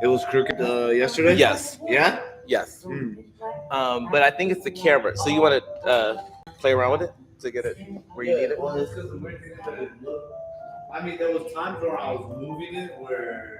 It was crooked yesterday. Yes. Yeah. Yes. Hmm. But I think it's the camera. So you want to play around with it to get it where you need it? Well, it's because the weird thing is that it looked. I mean, there was times where I was moving it where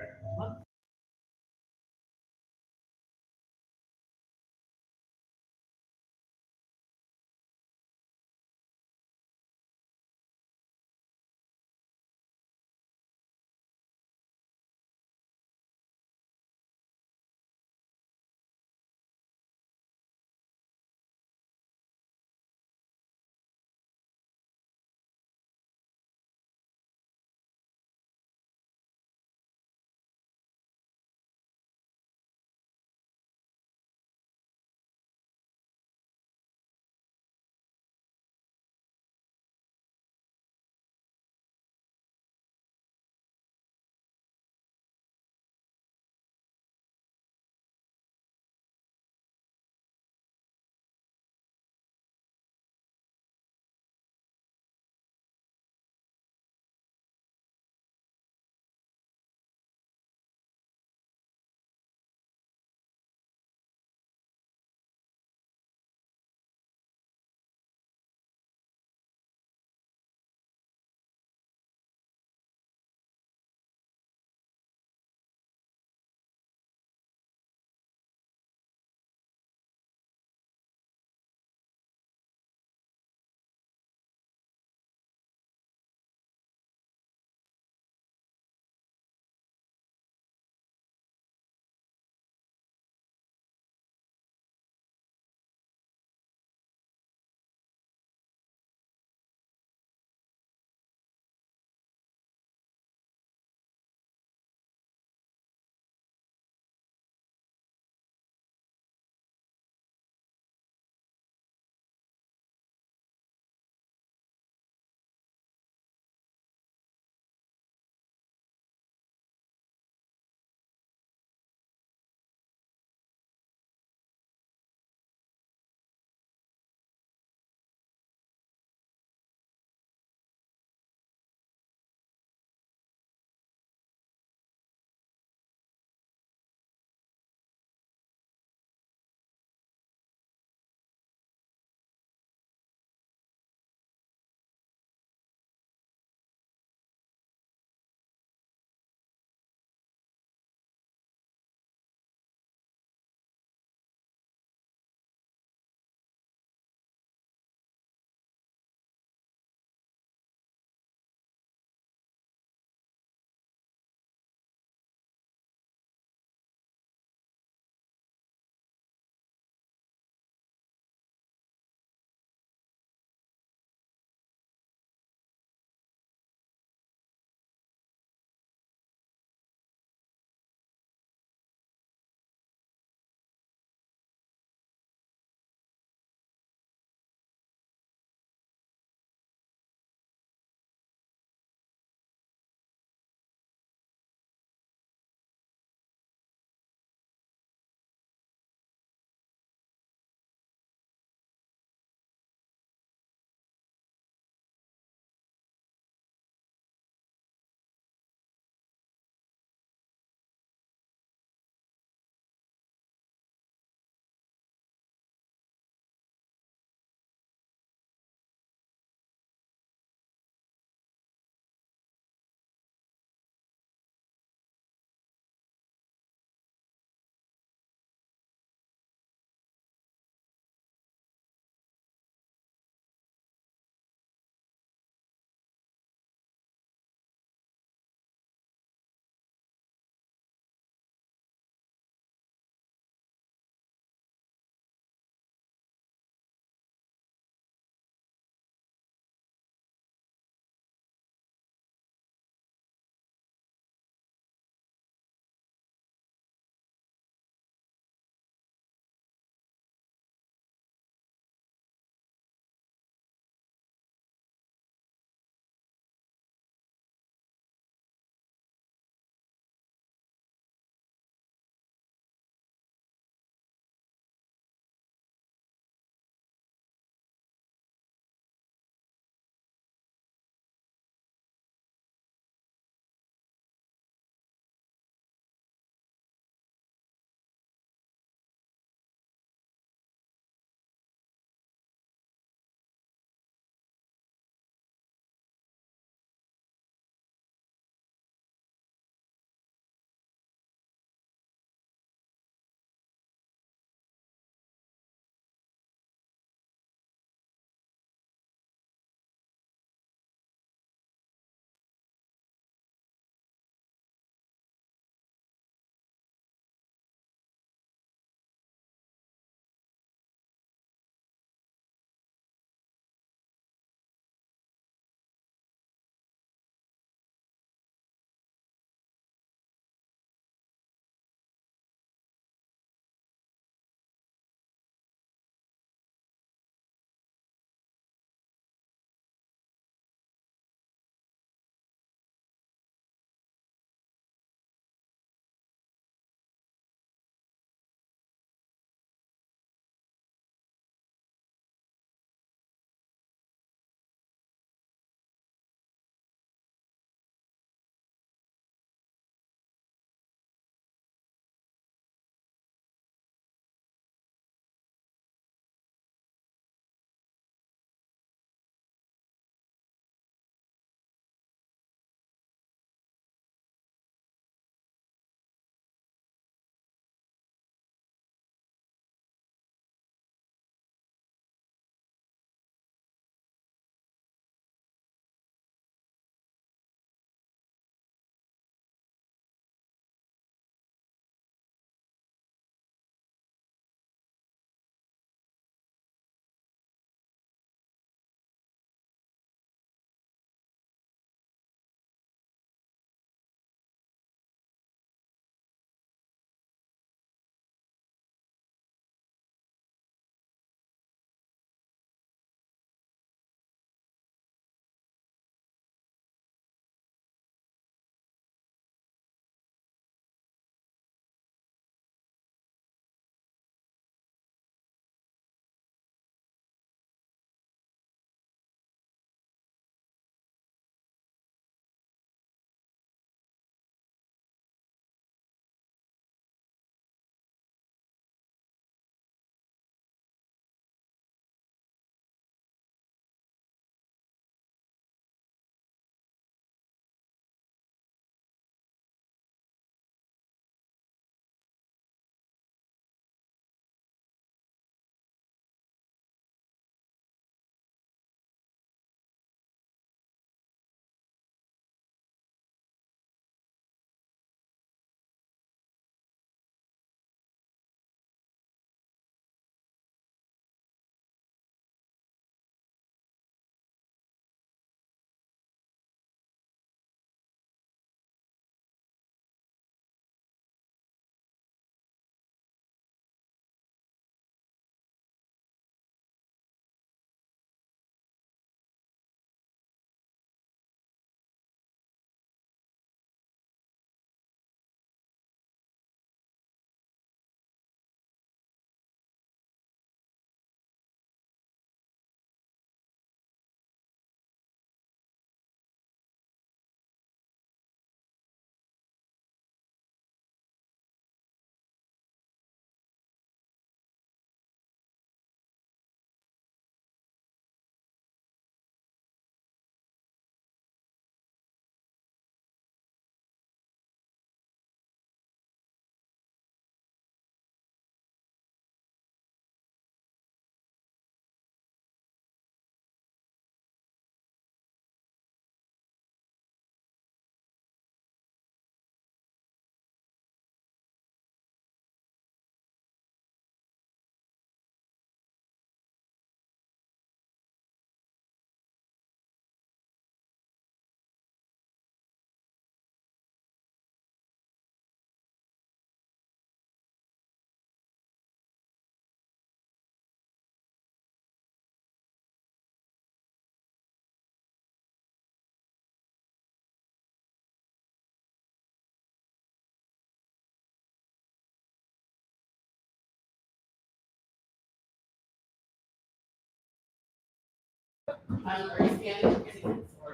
Are you scanning tickets or?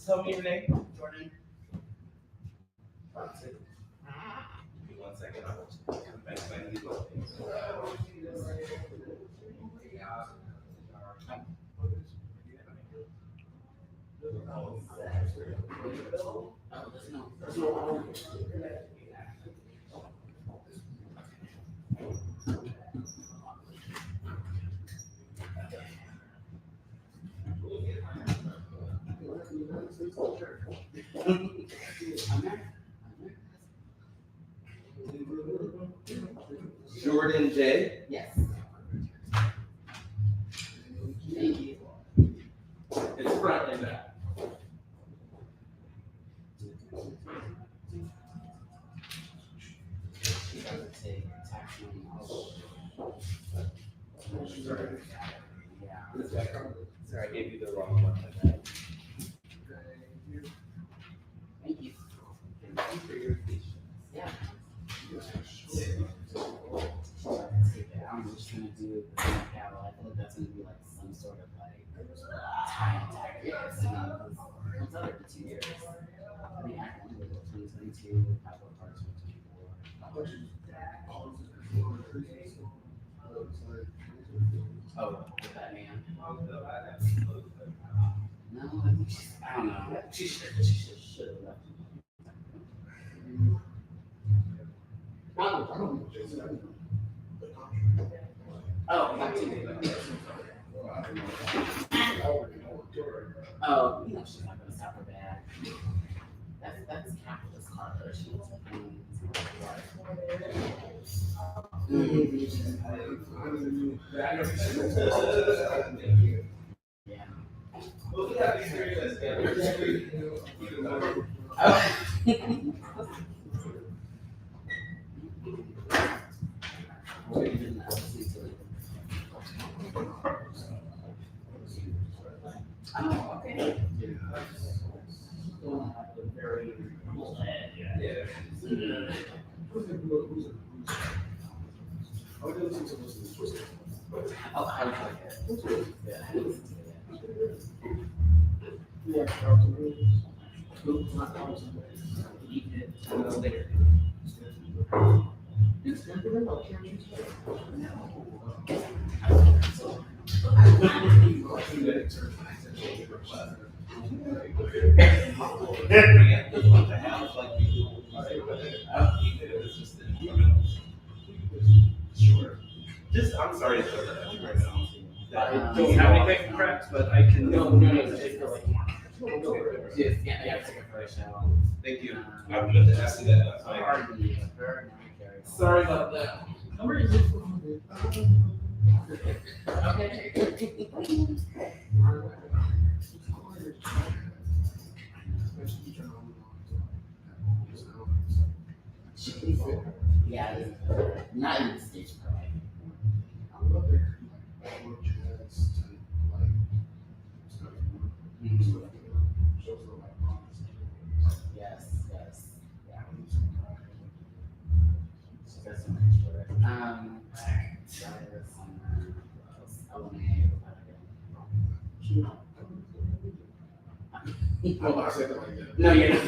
Tell me your name. Jordan. Give me 1 second. I'll come back to you. Jordan J. Yes. Thank you. It's front and back. Take tax money out. Yeah. Sorry, I gave you the wrong one. Thank you. Thank you for your patience. Yeah. I'm just gonna do the cattle. I feel like that's gonna be like some sort of like time tag. It's over for 2 years. I mean, I can do 2022, capital parts for 24. Oh, with that man. No, I think I don't know. She should have left. Oh, not too big. Oh, you know she's not gonna stop her bag. That's capitalist Carter. She's yeah. Oh, okay. Very cool head. Yeah. Oh, I like it. Yeah, I listen to it. Sure. Just, I'm sorry to throw that at you right now. I don't have anything correct, but I can. No, it's really more. Just, yeah, take it for a show. Thank you. I meant to ask you that. That's why. Sorry about that. Where is it? Okay. Yeah, not in the stage play. Yes. Yeah. That's so much for it. No, you're not.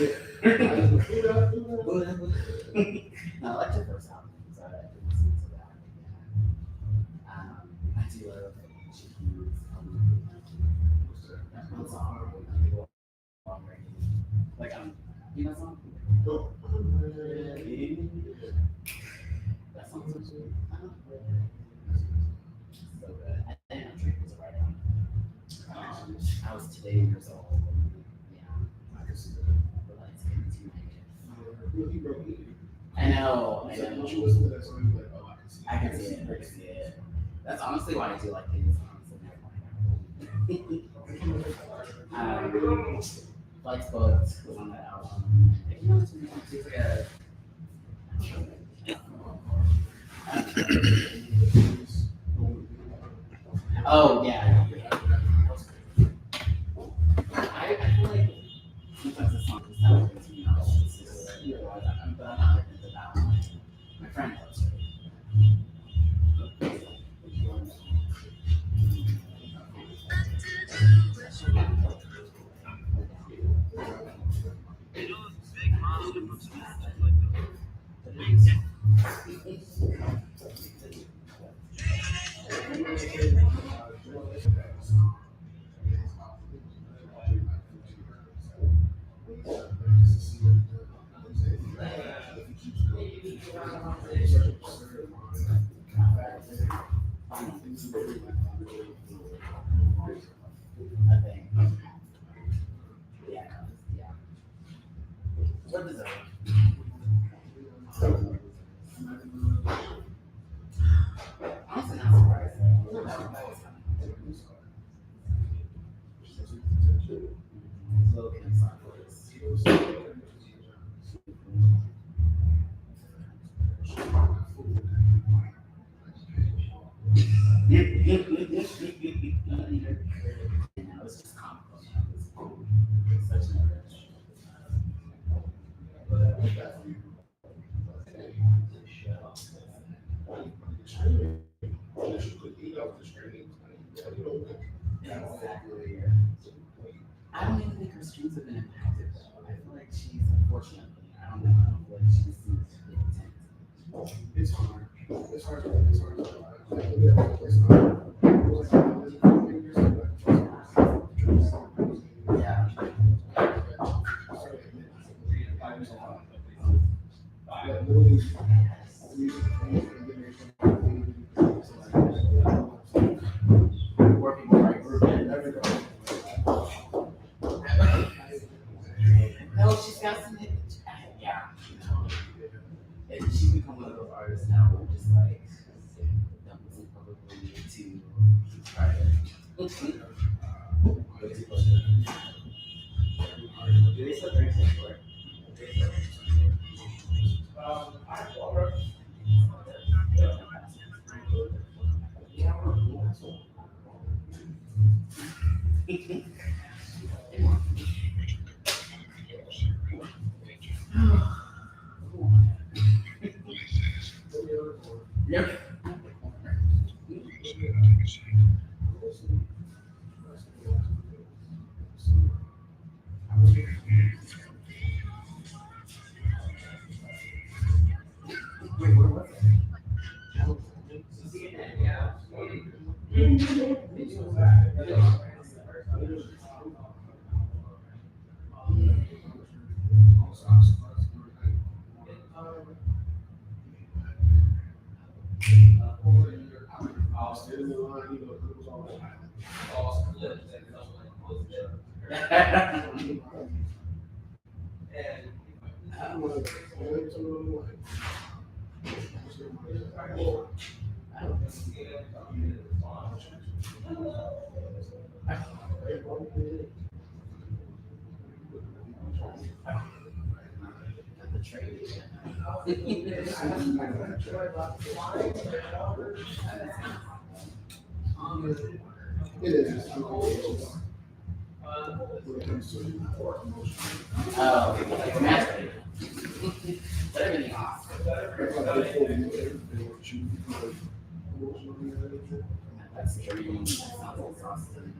No, I like your first album, so I didn't listen to that. I do love GQ's that one song. Like, you know that song? That song's so good. So good. I didn't know Drake was a writer. I was 2 years old. Yeah. But like, it's getting too negative. I know. I can see it. That's honestly why I do like these songs. Flight's Booked was on that album. You know, it's like oh, yeah. I feel like sometimes the song just sounds good to me. But I'm not like into that one. My friend loves it. What is that? Honestly, not surprised. Low it's just comical. Such an exactly. I don't even think her streams have been impacted though. I feel like she's unfortunately, I don't know, I don't feel like she seems to be intent. It's hard. It's hard. Yeah. Working with our group. No, she's got some. Yeah. And she's become one of those artists now who just like don't listen publicly to private. Do they still drink this for? Yeah. Wait, what was it? It is. Like master. But everything off. That's dream. Sounds exhausting.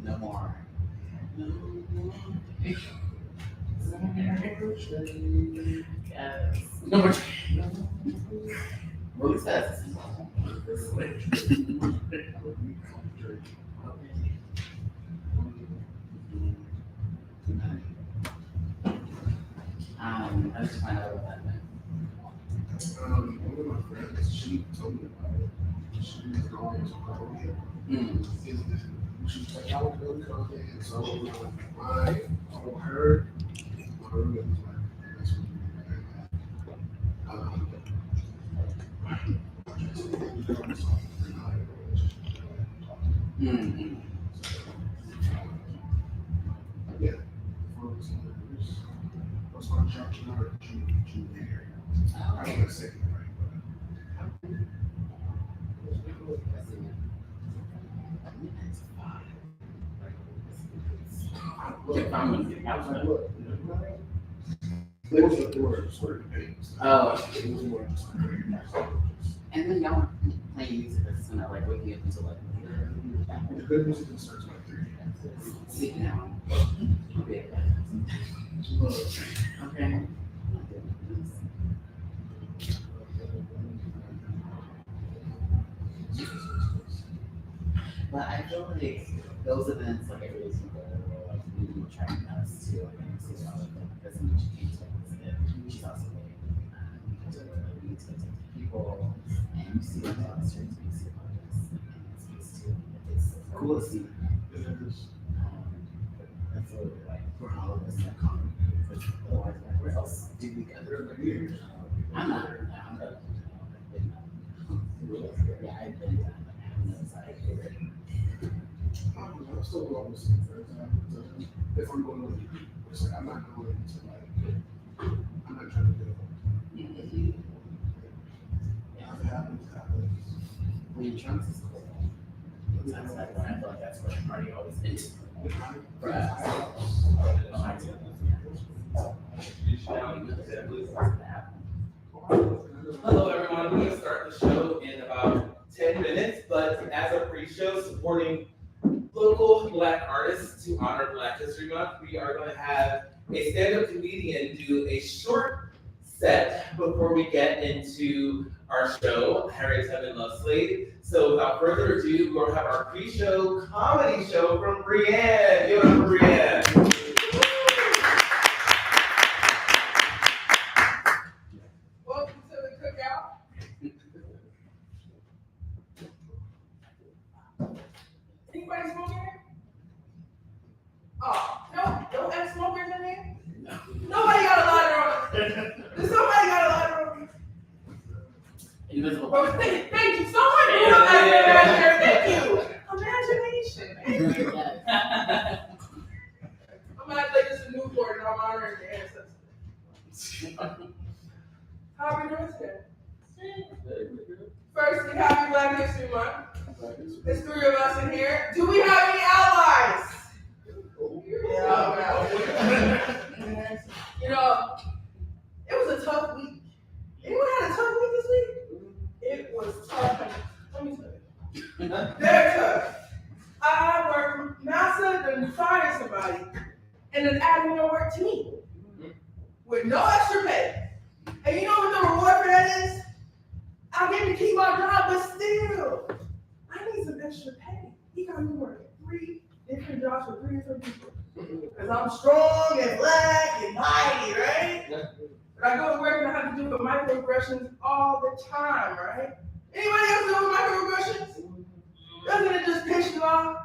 No more. Yes. No more. Well, at least that's I just find out about that meant. One of my friends, she told me about it. She was going to Colombia. She was like, I want to go to Colombia. And so I told her, my roommate was like, that's what yeah. What's my job? Junior. I don't know say it right, There was sort of debates. Oh. It was more just And then y'all playing music that's gonna like wake me up until like the good music starts by 3. sleep now. Okay. But I feel like those events, like every single like really attracting us to like see all of them because then she came to visit. She's also like like we need to take people and you see like all the streets, you see all this and it speaks to it's cool to see. That's what like for all of us that come. Otherwise, like, where else do we go? I'm not. Yeah, I've been down, but I have no side. I'm still going with some friends. If I'm going with people, it's like I'm not going to like, I'm not trying to go. Yeah. If it happens, it happens. When trunks is cool. Sometimes I feel like that's where the party always is. For us. Hello, everyone. We're going to start the show in about 10 minutes, but as a pre-show supporting local Black artists to honor Black History Month, we are going to have a stand-up comedian do a short set before we get into our show, Harriet Tubman Love Slave. So without further ado, we'll have our pre-show comedy show from Brienne. Give it up for Brienne. Welcome to the cookout. Anybody smoking here? Oh, no ex-smokers in here? No. Nobody got a lighter on. Does somebody got a lighter on? Invisible. Oh, thank you so much. Thank you. Imagination. I'm gonna play this in Newport and I'm honoring your ancestors. How are we doing today? Firstly, happy Black History Month. There's 3 of us in here. Do we have any allies? Yeah. You know, it was a tough week. Anyone had a tough week this week? It was tough. Let me tell you. Very tough. I worked massive than firing somebody and then adding more work to me with no extra pay. And you know what the reward for that is? I get to keep my job, but still, I need some extra pay. He got me working 3 different jobs for 3 different people. Because I'm strong and black and mighty, right? But I go to work and I have to deal with microaggressions all the time, right? Anybody else deal with microaggressions? Doesn't it just piss you off?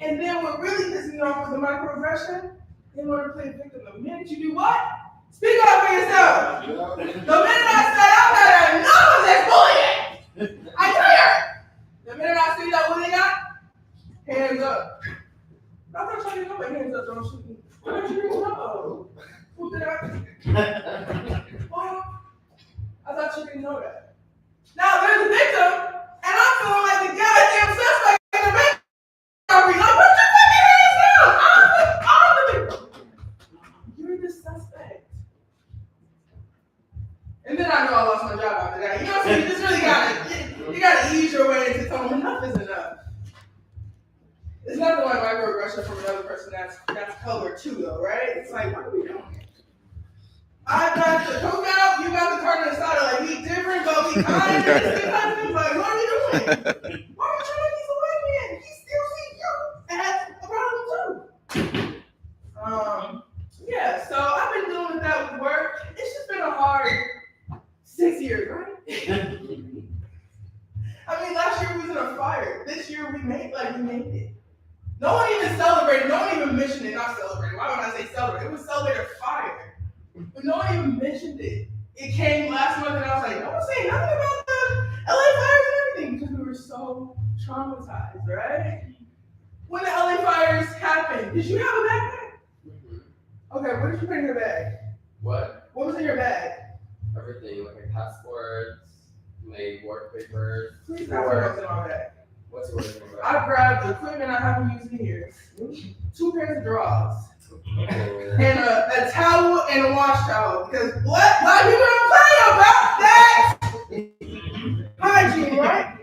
And then what really pisses me off is the microaggression. They want to play victim. The minute you do what? Speak up for yourself. The minute I say I'm not enough of this bullying, I care. The minute I see that what they got, hands up. I'm not trying to know my hands up, don't shoot me. I'm not shooting no. Who did I? What? I thought you didn't know that. Now there's a victim, and I'm feeling like the goddamn suspect in the victim. Like, put your fucking hands down. I'm the victim. You're the suspect. And then I know I lost my job after that. You know what I'm saying? You just really gotta ease your way into telling enough is enough. It's nothing like microaggression from another person that's color too, though, right? It's like, what are we doing? I got the cookout, you got the carne asada. Like, we different, but we be kind. Like, what are you doing? Why are you trying to make these a white man? He still sees you and has a problem too. Yeah, so I've been dealing with that with work. It's just been a hard 6 years, right? I mean, last year we was in a fire. This year we made it. No one even celebrated. No one even mentioned it. Not celebrated. Why would I say celebrate? It was celebrated fire. But no one even mentioned it. It came last month and I was like, no one's saying nothing about the LA fires and everything because we were so traumatized, right? When the LA fires happened, did you have a backpack? Okay, what did you put in your bag? What? What was in your bag? Everything, like my passports, my work papers. Please tell me what's in my bag. What's yours? I grabbed the equipment I haven't used in years. 2 pairs of drawers. And a towel and a wash towel. Because black people don't play about that. Hygiene, right?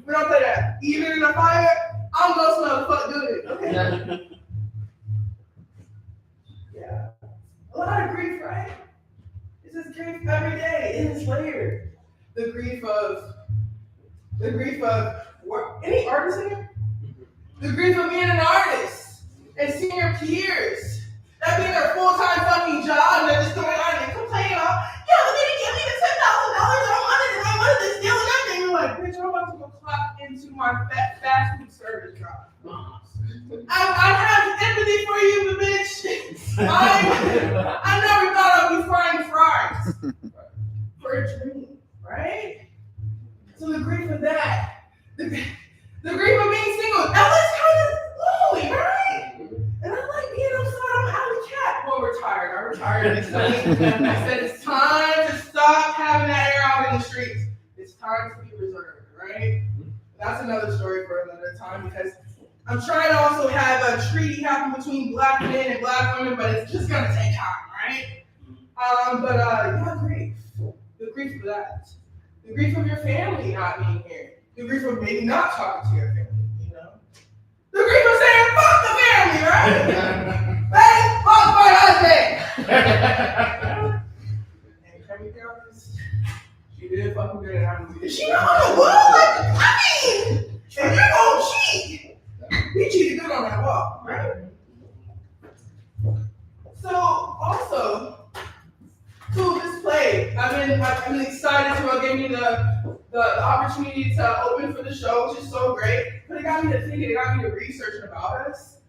We don't play that. Even in a fire, I'm gonna smell the fuck good. Okay. Yeah. A lot of grief, right? It's just grief every day. It is layered. The grief of what? Any artists in here? The grief of being an artist and seeing your peers. That being their full-time fucking job and they're just going on and complaining about, yeah, they didn't give me the $10,000 I wanted this deal and everything. You're like, bitch, I'm about to go clock into my fast food service job. I have empathy for you, bitch. I never thought I'd be frying fries for a dream, right? So the grief of that, the grief of being single, LA's kind of lonely, right? And I like being outside. I'm an alley cat. Well, I retired next week. I said it's time to stop having that air out in the streets. It's time to be reserved, right? That's another story for another time because I'm trying to also have a treaty happen between black men and black women, but it's just gonna take time, right? Yeah, grief. The grief of that. The grief of your family not being here. The grief of maybe not talking to your family, you know? The grief of saying, fuck the family, right? Hey, fuck my husband! And can we be honest? She did fucking good at having to. She on the wall? If you're gonna cheat, we cheated good on that wall, right? So, also, to this play, I've been excited to give me the opportunity to open for the show, which is so great. But it got me to thinking, it got me to researching about us.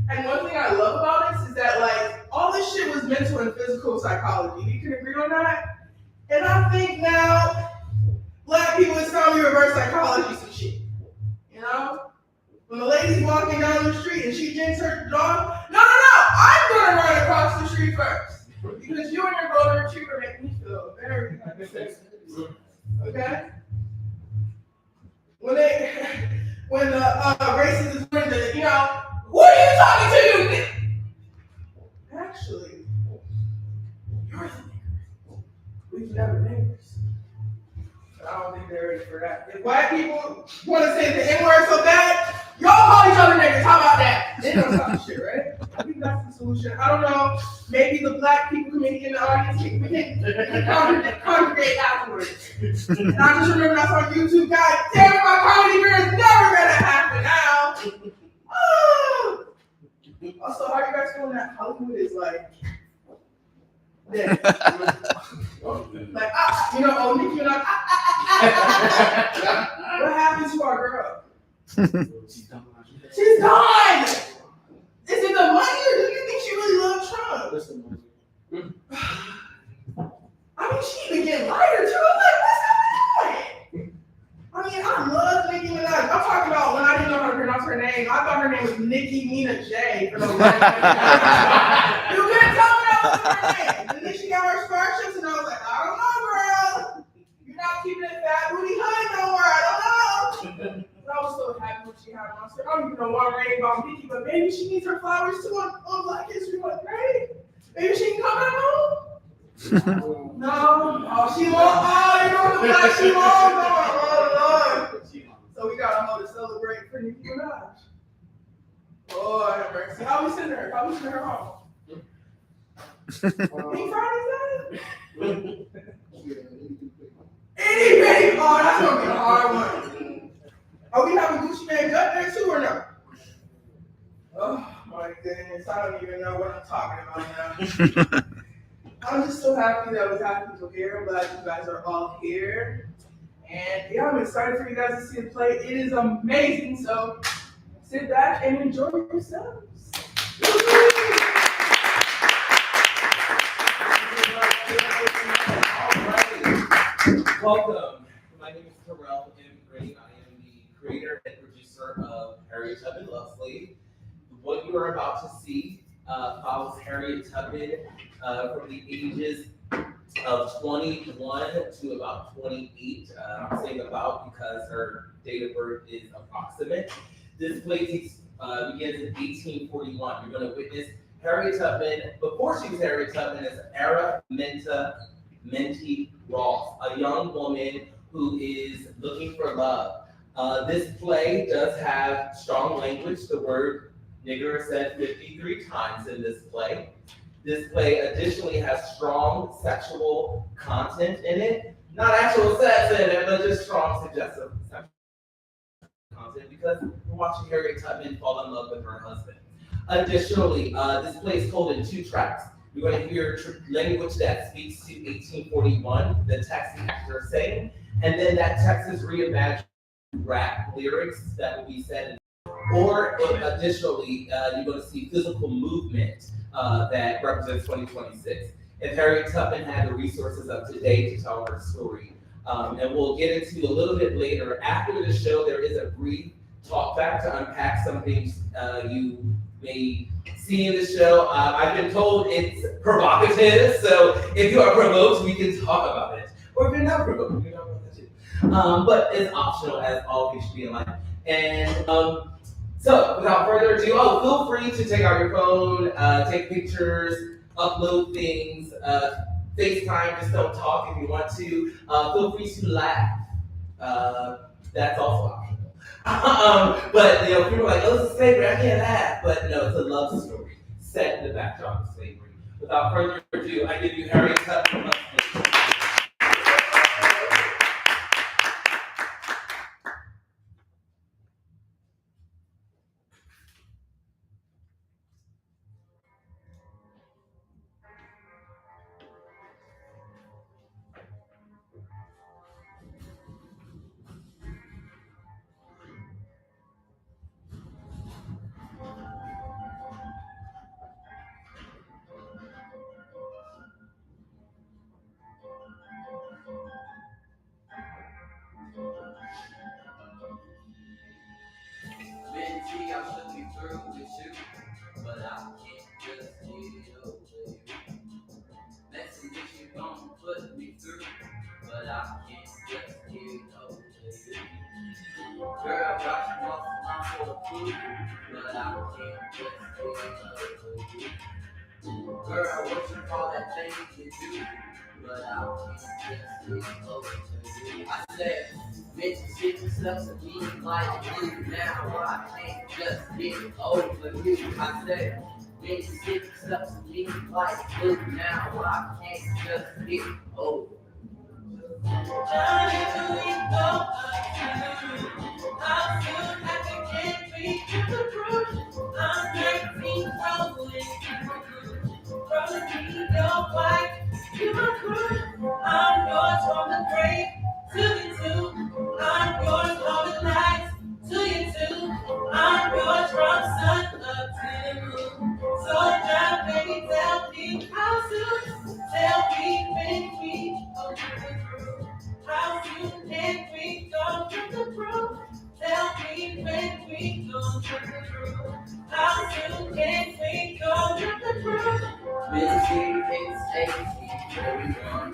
And one thing I love about us is that like all this shit was mental and physical psychology. You can agree on that? And I think now black people is time to reverse psychology some shit. You know? When the lady's walking down the street and she drinks her dog, no, I'm gonna run across the street first. Because you and your golden retriever make me feel very safe. Okay? When the racist is doing the, you know, what are you talking to? Actually, you're the nigger. We've never neighbors. I don't think they're ready for that. If white people want to say the N-word so bad, y'all call each other niggas. How about that? They don't stop shit, right? I think that's the solution. I don't know. Maybe the black people committee in the audience can congregate afterwards. And I just remember that's on YouTube. God damn it, my comedy career is never gonna happen now. Oh. Also, how are you guys feeling that Hollywood is like dead? Like, you know, Nikki and what happened to our girl? She's gone! Is it the money or do you think she really loves Trump? I mean, she even get lighter too. I'm like, what's going on? I mean, I love Nicki Minaj. I'm talking about when I didn't know how to pronounce her name. I thought her name was Nicki Mina J for the life of me. You couldn't tell me that was her name. And then she got her scholarships, and I was like, I don't know, girl. You're not keeping it fat booty hood no more. I don't know. But I was so happy when she had one. I don't even know why I'm raving about Nicki, but maybe she needs her flowers too on Black History Month, right? Maybe she can come back home. No. Oh, she won't. Oh, you know the black she won't. Oh, Lord. So we got a hoe to celebrate for Nicki Minaj. Oh, have mercy. How we send her? How we send her home? Pink Friday's night? Any baby. I don't even know what I'm talking about now. I'm just so happy that we have people here. I'm glad you guys are all here. And yeah, I'm excited for you guys to see the play. It is amazing. So sit back and enjoy yourselves. Welcome. My name is Terrell M. I am the creator and producer of Harriet Tubman Love Slave. What you are about to see follows Harriet Tubman from the ages of 21 to about 28. I'm saying about because her date of birth is approximate. This play begins in 1841. You're going to witness Harriet Tubman, before she was Harriet Tubman, as Menti Ross, a young woman who is looking for love. This play does have strong language. The word nigger is said 53 times in this play. This play additionally has strong sexual content in it. Not actual sex in it, but just strong suggestive sexual content because we're watching Harriet Tubman fall in love with her husband. Additionally, this play is told in 2 tracks. You're going to hear language that speaks to 1841, the text the actor is saying, and then that text is reimagined rap lyrics that will be said. Or additionally, you're going to see physical movement that represents 2026. If Harriet Tubman had the resources of today to tell her story, and we'll get into a little bit later. After the show, there is a brief talk back to unpack some things you may see in the show. I've been told it's provocative, so if you are provoked, we can talk about it. Or if you're not provoked, we can talk about that too. But it's optional, as all things should be in life. And so, without further ado, feel free to take out your phone, take pictures, upload things, FaceTime, just don't talk if you want to. Feel free to laugh. That's also optional. But people are like, oh, it's slavery, I can't laugh. But no, it's a love story set in the backdrop of slavery. Without further ado, I give you Harriet Tubman. Mentee, I should be through with you, but I can't just get over you. Messages you gon' put me through, but I can't just get over you. Girl, got you off my whole food, but I can't just get over you. Girl, what you call that thing you do, but I can't just get over you. I said, bitch, shit yourself to me like you. Now I can't just get over you. I said, bitch, shit yourself to me like you. Now I can't just get over you. How soon I can reach the truth? I'm 19 rolling. Rolling me your wife. You are good. I'm yours from the grave to the tomb. I'm yours from the lights to you too. I'm yours from sun up to the moon. So now, baby, tell me how soon. Tell me when we open the room. How soon can we go to the room? Tell me when we go to the room. How soon can we go to the room? Busy things take me very long.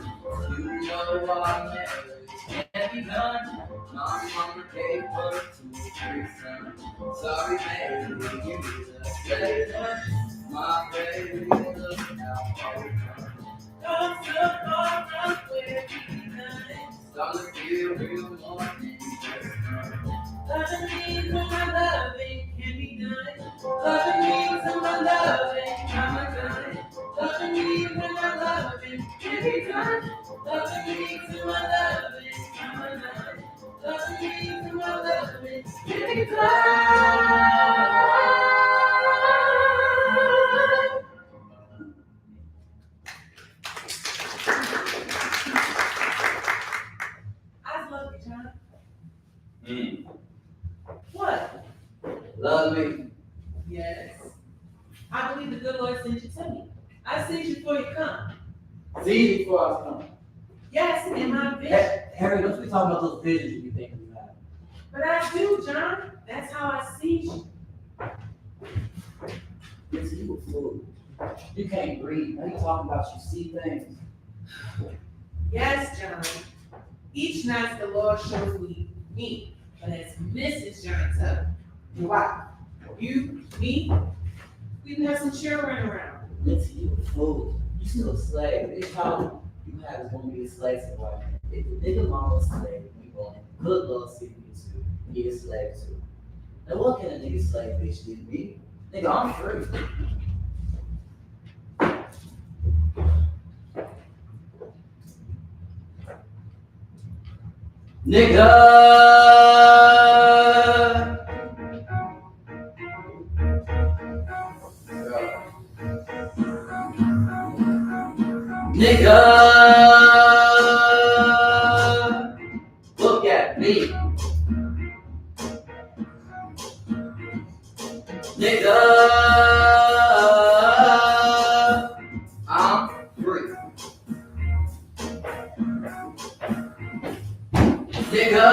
You know our marriage can't be done. My mama gave birth to 3 sons. Sorry, baby, you just say that. My baby, look how far we come. Come so far from where we began. Starting to feel real morning just come. Loving me when my loving can be done. Loving me till my loving come undone. Loving me when my loving can be done. Loving me till my loving come undone. Loving me till my loving can be done. Love me. Yes. I believe the good Lord sent you to me. I sent you before you come. See you before I was coming. Yes, in my vision. Harry, don't be talking about those visions you be thinking you have. But I do, John. That's how I see you. Listen, you a fool. You can't breathe. Now you talking about you see things. Yes, John. Each night the Lord shows me. But as Mrs. John Tucker, your wife, you, me, we even have some children around. Listen, you a fool. You still a slave. This child you have is gonna be a slave to the wife. If the nigga mama a slave, we going good Lord see you too. He a slave too. Now what can a nigga slave bitch do to me? Nigga, I'm free. Nigga! Nigga! Look at me. Nigga! I'm free. Nigga!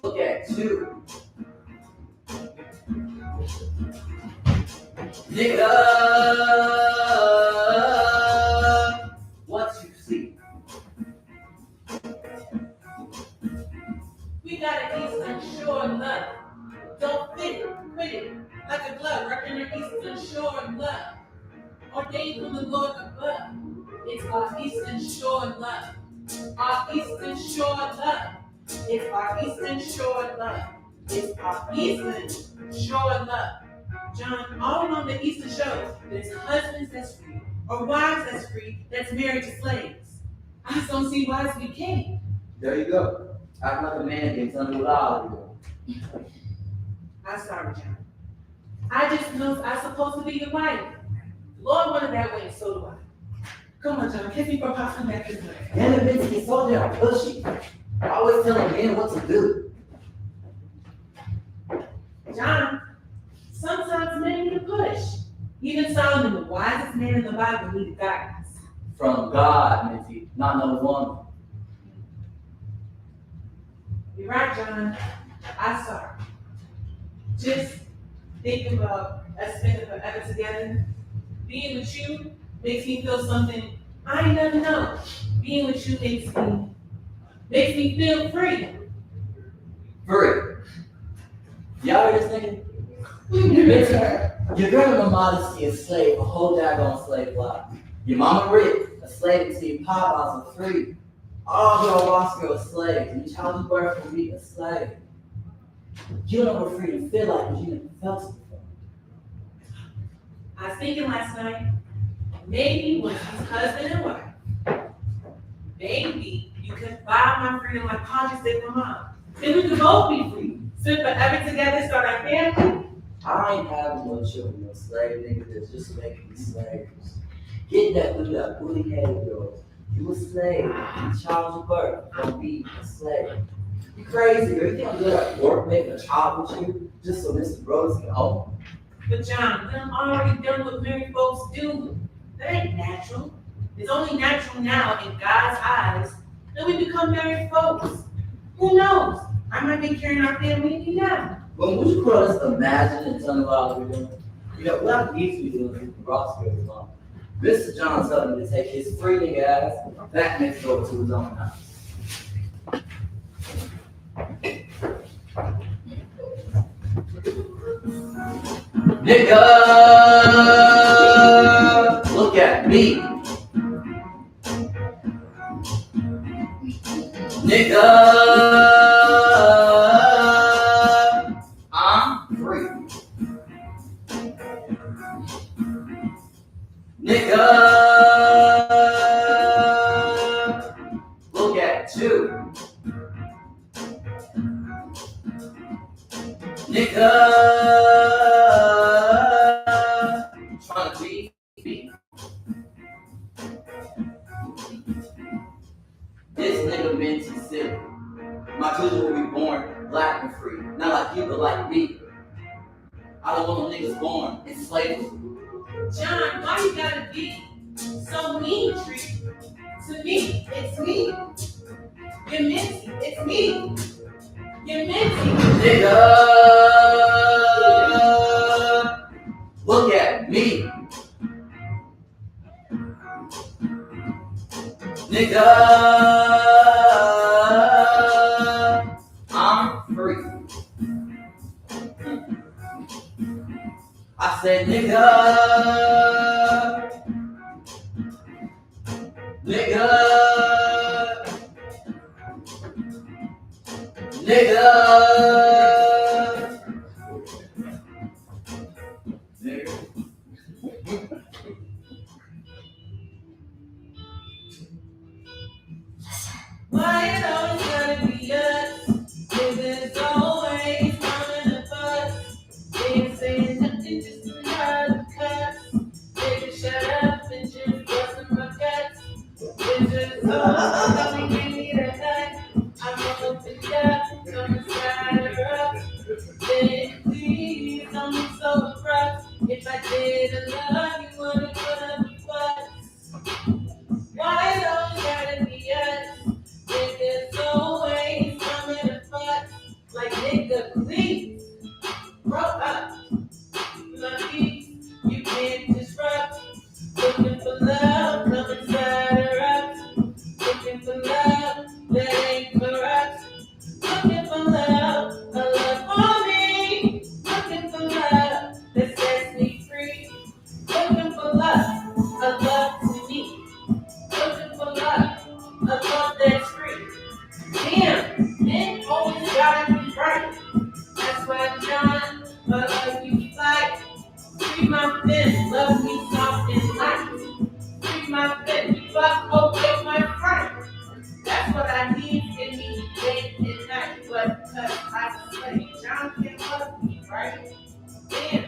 Look at you. Nigga! What you see? We got an Eastern Shore love. Don't fit it, quit it. Like a glove, wrapping your Eastern Shore love. Ordained from the Lord above. It's our Eastern Shore love. Our Eastern Shore love. It's our Eastern Shore love. It's our Eastern Shore love. John, all along the Eastern Shore, there's husbands that's free, or wives that's free, that's married to slaves. I just don't see why we can't. There you go. Act like a man can tell me what I'll do. I'm sorry, John. I just know I'm supposed to be your wife. The Lord wanted that way, and so do I. Come on, John, kiss me for Pop, come back this way. Damn it, bitch, he's so damn pushy. I always telling men what to do. John, sometimes men need a push. Even Solomon, the wisest man in the Bible, needed guidance. From God, Minty, not no woman. You're right, John. I'm sorry. Just thinking about us spending forever together. Being with you makes me feel something I ain't never known. Being with you makes me feel free. Free. Y'all hear this nigga? Minty, your grandma modesty is slave, a whole daggone slave life. Your mama rich, a slave to your papas are free. All your Oscar are slaves, and your child birth will be a slave. You don't know what freedom feel like because you never felt it before. I was thinking last night, maybe when she's husband and wife, maybe you could buy my freedom like Pontius did for mom. Then we could both be free. Spend forever together, start our family. I ain't having no children, no slave niggas that's just making me slaves. Get that through that booty head of yours. You a slave. You child birth. Don't be a slave. You crazy. You think I'm good at work making a child with you just so Mr. Rose can home? But John, them already done what married folks do. That ain't natural. It's only natural now in God's eyes that we become married folks. Who knows? I might be carrying our family now. Well, would you call us imagine and tell me what we're doing? You know, what needs to be doing is the Ross goes on. Mr. John told me to take his free nigga ass back next door to his own house. Nigga, look at me. Nigga, I'm free. Nigga, look at you. Nigga, trying to be me. This nigga Minty sick. My children will be born black and free. Not like you, but like me. I don't want them niggas born in slavery. John, why you gotta be so mean, Tree? To me, it's me. You're Minty, it's me. You're Minty. Nigga, look at me. Nigga, I'm free. I said, nigga, nigga, nigga, nigga. Why it always gotta be us? If it's always coming to us. Ain't saying nothing, just another cuss. Baby, shut up and just bustin' my guts. It's just all coming, give me the hut. I'm open up, come inside her up. Then please don't be so abrupt. If I didn't love you, wanna put up a fuss. Why it always gotta be us? If it's always coming to fuss. Like nigga, please, grow up. My peace, you can't disrupt. Looking for love, come inside her up. Looking for love that ain't corrupt. Looking for love, a love for me. Looking for love that sets me free. Looking for love, a love to me. Looking for love, a love that's free. Damn, men always gotta be right. That's why John, my love you fight. Free my fin, love me soft and light. Free my fin, fuck away my friend. That's what I need in me day and night. But cause I slay, John can love me, right? Damn,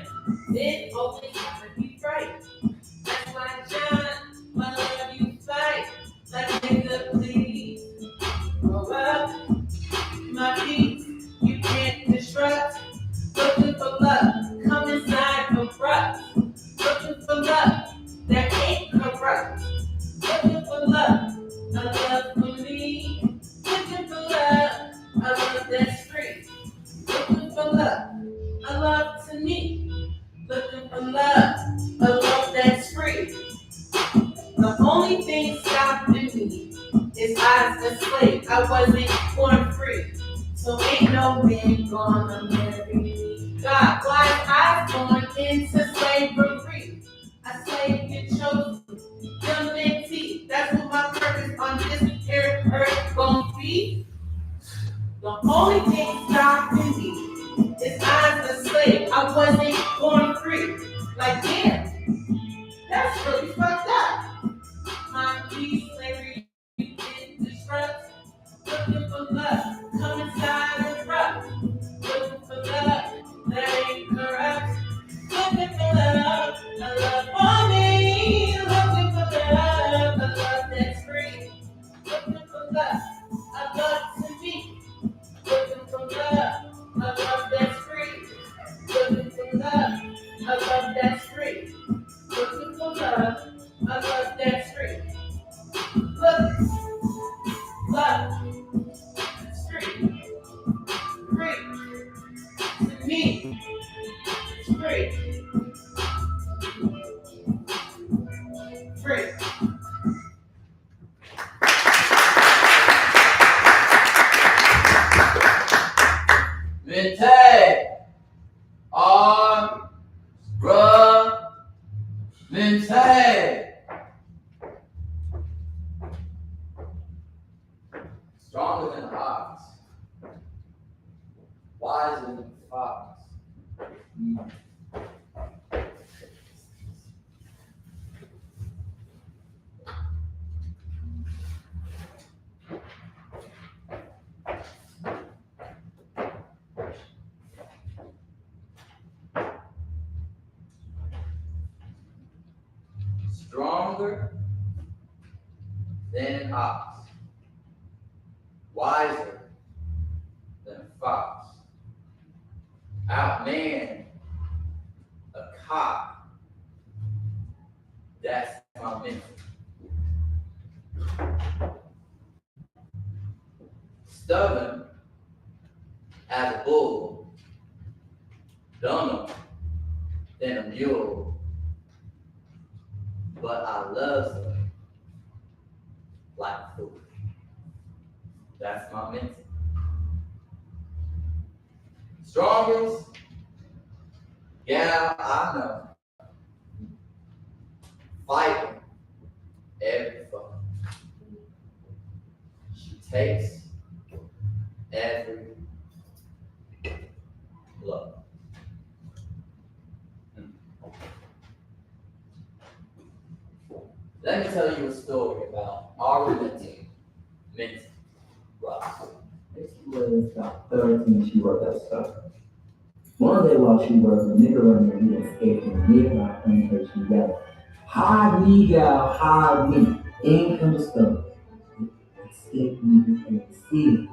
men always gotta be right. That's why John, my love you fight. Like nigga, please grow up. My peace, you can't disrupt. Looking for love, come inside abrupt. Looking for love that ain't corrupt. Looking for love, a love for me. Looking for love, a love that's free. Looking for love, a love to me. Looking for love, a love that's free. The only thing stopping me is I was a slave. I wasn't born free. So ain't no man gonna marry me. God, why I born into slavery? A slave get chosen, young man T. That's what my purpose on this here earth gonna be. The only thing stopping me is I'm a slave. I wasn't born free. Like damn, that's really fucked up. My peace, slavery, you didn't disrupt. Looking for love, come inside and rough. Looking for love that ain't corrupt. Looking for love, a love for me. Looking for love, a love that's free. Looking for love, a love to me. Looking for love, a love that's free. Looking for love, a love that's free. Looking for love, a love that's free. Look, love, it's free. Free. To me, it's free. Free. Mente, bruh, mente. Stronger than the ox, wiser than the fox. Stronger than an ox, wiser than a Fox. Outman a cop. That's my mentor. Stubborn as a bull, dumber than a mule, but I love them like food. That's my mentor. Strongest gal I know. Fighting every fuck. She takes every blow. Let me tell you a story about our mentor, Ross. She was about 13, she worked at stuff. One day while she was a nigga running, he escaped from midnight plantation yelling, "Hide me, gal, hide me." In comes stuff. Escape me and see.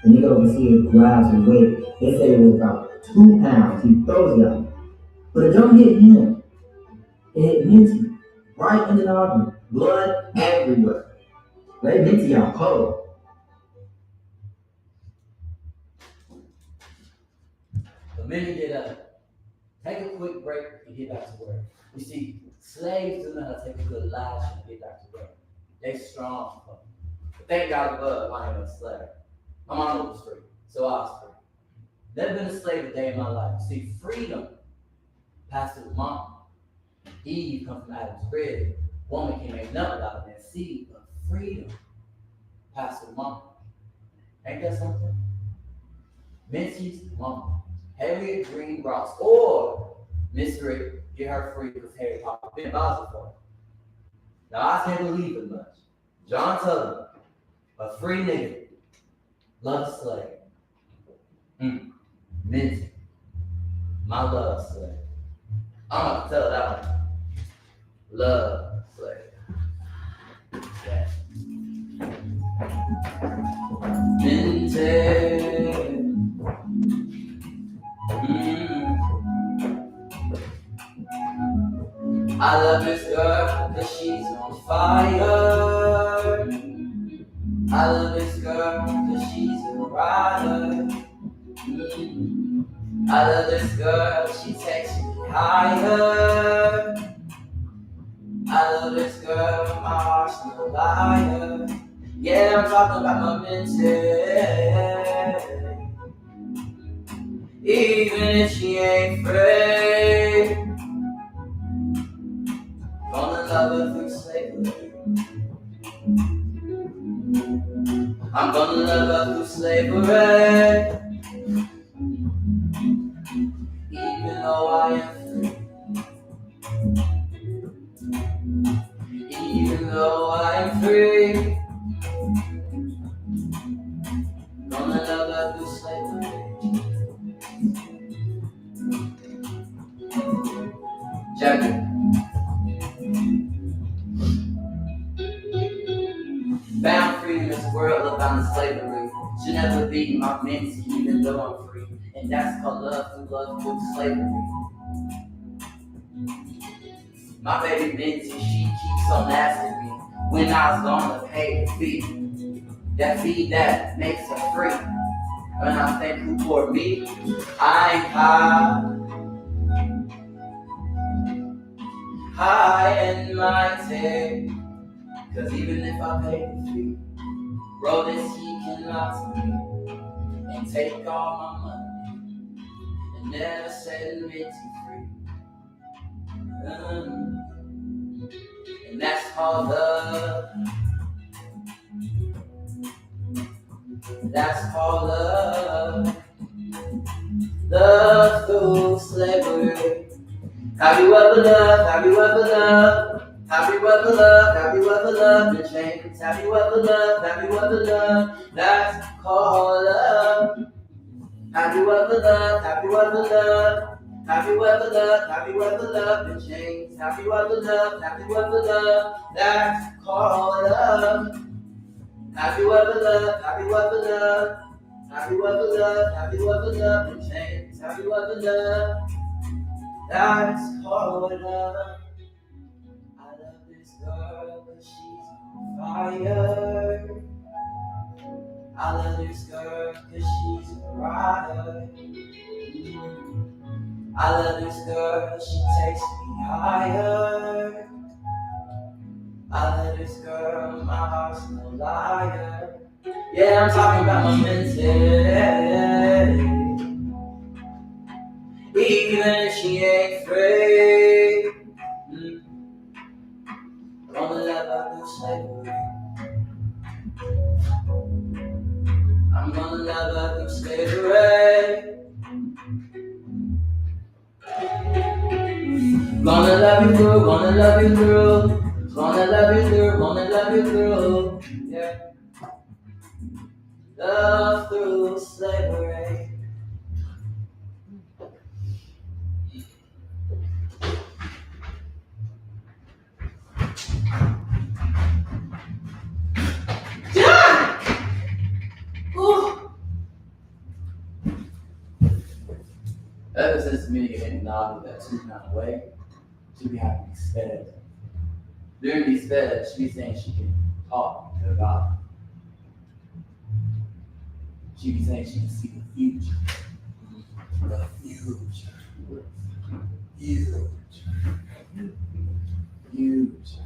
When you go and see it grabs and weight, they say it was about 2 pounds. He throws it at me. But it don't hit him. It hit Minty. Right in the artery. Blood everywhere. They Minty out cold. The minute get up, take a quick break and get back to work. You see, slaves do know how to take a good lash and get back to work. They strong. But thank God above, I ain't no slave. My mama was free, so I was free. Never been a slave a day in my life. See, freedom passed through mom. Eve come from Adam's rib. Woman can't make nothing out of that seed, but freedom passed through mom. Ain't that something? Minty's mama. Harriet Green Ross, or Miss Rick, get her free because Harry Potter been Basel for her. Now I can't believe it much. John Tubman, a free nigga, loves slave. Minty, my love slave. I'm gonna tell that one. Love slave. Yeah. Minty. I love this girl cause she's on fire. I love this girl cause she's a rider. I love this girl, she takes me higher. I love this girl, my heart's no liar. Yeah, I'm talking about my mentor. Even if she ain't afraid, gonna love her through slavery. I'm gonna love her through slavery. Even though I am free. Even though I am free. Gonna love her through slavery. Check it. Bound free in this world of bound slavery. Should never be my mentee, even though I'm free. And that's called love through slavery. My baby mentee, she keeps on asking me when I was gonna pay the fee. That fee that makes her free. When I think who for me, I ain't high and mighty. Cause even if I pay the fee, bro, this he can lie to me and take all my money and never set me free. And that's called love. That's called love. Love through slavery. Have you ever loved? Have you ever loved? Have you ever loved? Have you ever loved the chains? Have you ever loved? Have you ever loved? That's called love. Have you ever loved? Have you ever loved? Have you ever loved? Have you ever loved the chains? Have you ever loved? Have you ever loved? That's called love. Have you ever loved? Have you ever loved? Have you ever loved? Have you ever loved in chains? Have you ever loved? That's called love. I love this girl, but she's on fire. I love this girl, cause she's a rider. I love this girl, she takes me higher. I love this girl, my heart's no liar. Yeah, I'm talking about my mental. Even if she ain't free, gonna let her do slavery. I'm gonna let her do slavery. Gonna love you through, gonna love you through. Gonna love you through, gonna love you through. Yeah. Love through slavery. Ever since the meeting had nodded that 2 pound away, she be having these spells. During these spells, she be saying she can talk to God. She be saying she can see the future. The future. Future. Future.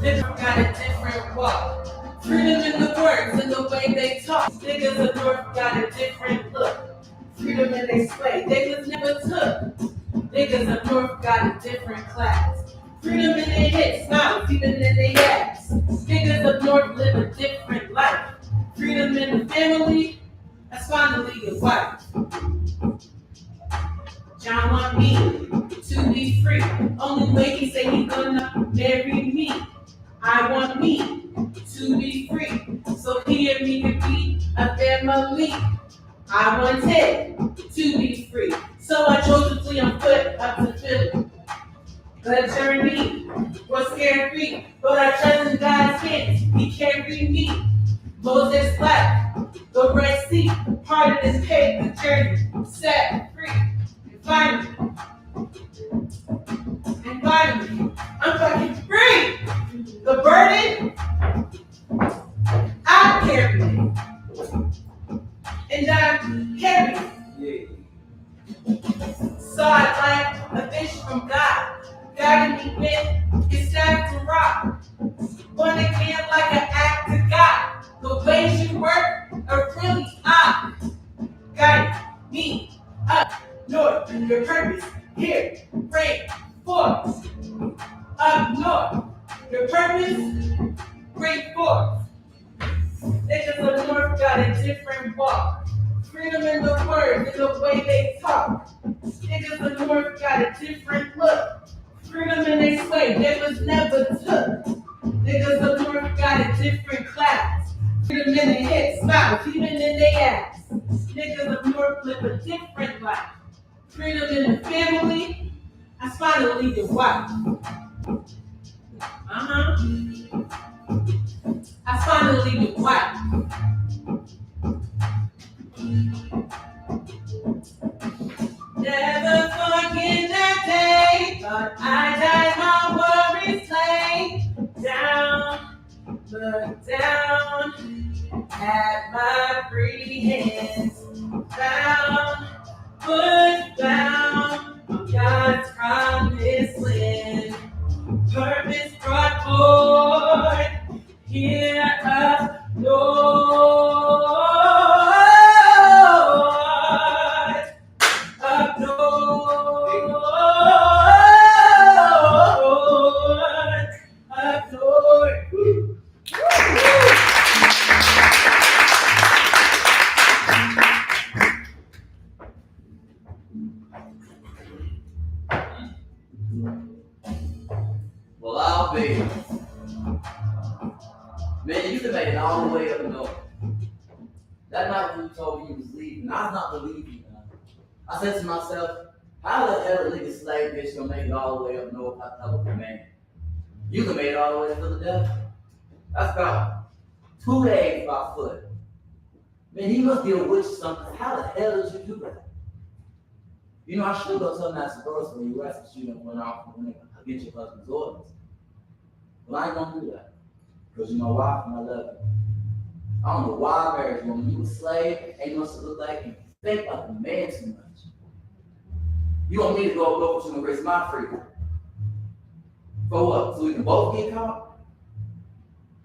Niggas got a different walk. Freedom in the words and the way they talk. Niggas of North got a different look. Freedom in they sway, they was never took. Niggas of North got a different class. Freedom in their hips, smiles, even in their ass. Niggas of North live a different life. Freedom in the family, that's finally your wife. John want me to be free. Only way he say he gonna marry me. I want me to be free. So he and me could be a family. I wanted to be free. So I chose to flee on foot up to Philly. The journey was scary, but I trusted God's hands. He carried me. Moses left the Red Sea. Part of this paved the journey, set free. Finally, I'm fucking free. The burden, I carry it. And I'm carrying it. So I like a vision from God, guiding me with his staff to rock. Born again like an act of God. The ways you work are really odd. Guiding me up north, your purpose here, bring forth. Up north, your purpose, bring forth. Niggas of North got a different walk. Freedom in the words and the way they talk. Niggas of North got a different look. Freedom in they sway, they was never took. Niggas of North got a different class. Freedom in their hips, smiles, even in their ass. Niggas of North live a different life. Freedom in the family, that's finally your wife. I finally your wife. Never forget that day, thought I died, my worries lay down, look down at my free hands, bound, foot bound on God's promised land. Purpose brought forth here up north, up north, up north. Well, I'll be made it all the way up north. That night when you told me you was leaving, I was not believing you. I said to myself, how the hell a nigga slave bitch gonna make it all the way up north out of a man? You can make it all the way to Philadelphia. That's about 2 days by foot. Man, he must be a witch or something. How the hell did you do that? You know, I should go tell Master Burris when you rest that you went off and get your husband's orders. But I ain't gonna do that. Because you know why? I love you. I don't know why I married you. When you were a slave, and you must look like and think like a man too much. You want me to go look for you and raise my freedom? For what? So we can both get caught?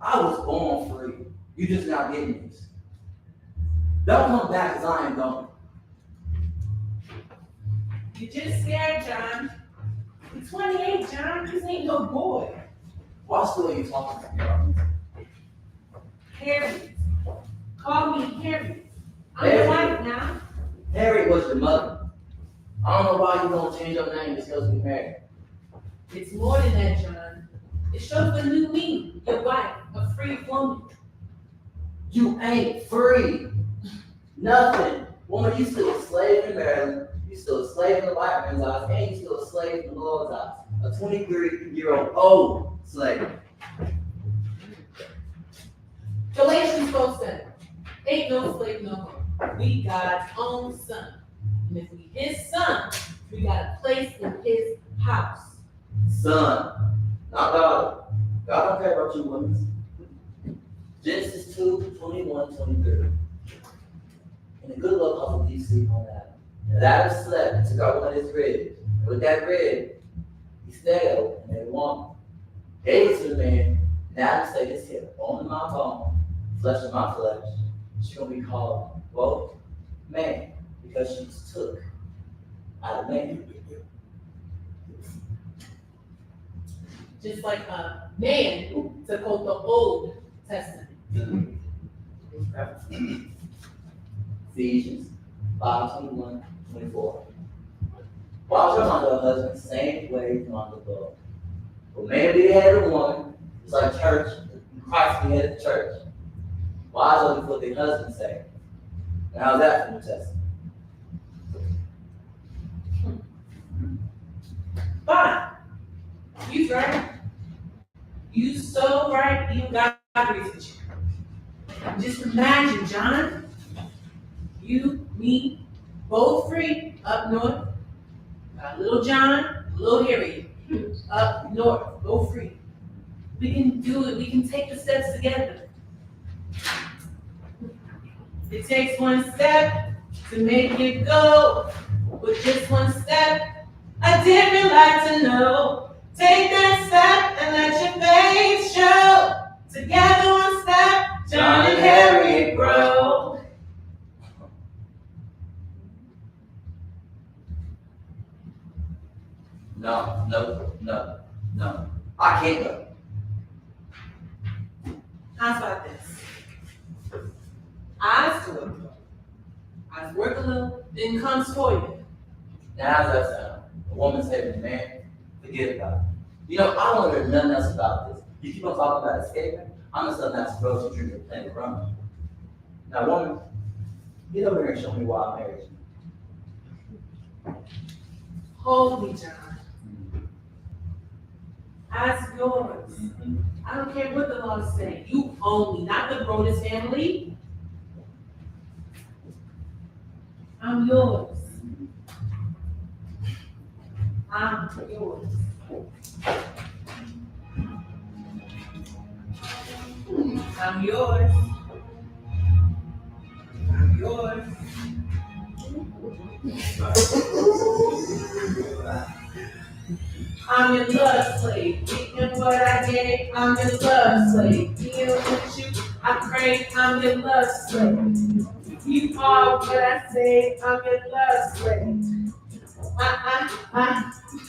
I was born free. You just not getting this. Don't come back because I ain't going. You're just scared, John. You're 28, John. This ain't no boy. Why still are you talking to me? Harriet. Call me Harriet. I'm your wife now. Harriet was your mother. I don't know why you don't change your name just because we married. It's more than that, John. It shows the new me, your wife, a free woman. You ain't free. Nothing. Woman, you still a slave in Maryland. You still a slave in the white man's eyes, and you still a slave in the Lord's eyes. A 23-year-old slave. Galatians 4:7. Ain't no slave no more. We God's own son. And if we his son, we got a place in his house. Son, not daughter. God don't care about you women. Genesis 2:21-23. And the good Lord calls a deep sleep on Adam. And Adam slept and took out one of his ribs. And with that rib, he stayed and made a woman. Gave it to the man. And Adam said, "This here, bone of my bone, flesh of my flesh. She's gonna be called, well, man, because she's took out of man." Just like a man to quote the Old Testament. Ephesians 5:21-24. Wives are under a husband the same way you under God. But man be the head of the woman, it's like church, Christ be the head of the church. Wives are what their husbands say. And how's that from the Testament? Fine. You right. You so right, you got agrees with you. Just imagine, John. You, me, both free up north. Little John, little Harriet, up north, go free. We can do it. We can take the steps together. It takes one step to make it go. With just one step, I didn't like to know. Take that step and let your face show. Together one step, John and Harriet grow. No. I can't go. How's about this? I still go. I work a little, then come for you. Now how's that sound? A woman saving a man? Forget about it. You know, I don't hear nothing else about this. You keep on talking about escaping, I'm gonna sell that roast you drink a plain rum. Now woman, get over here and show me why I married you. Hold me, John. As yours. I don't care what the law is saying. You own me, not the Brodus family. I'm yours. I'm yours. I'm yours. I'm yours. I'm your love slave. Getting what I get, I'm your love slave. Being with you, I crave, I'm your love slave. You are what I say, I'm your love slave.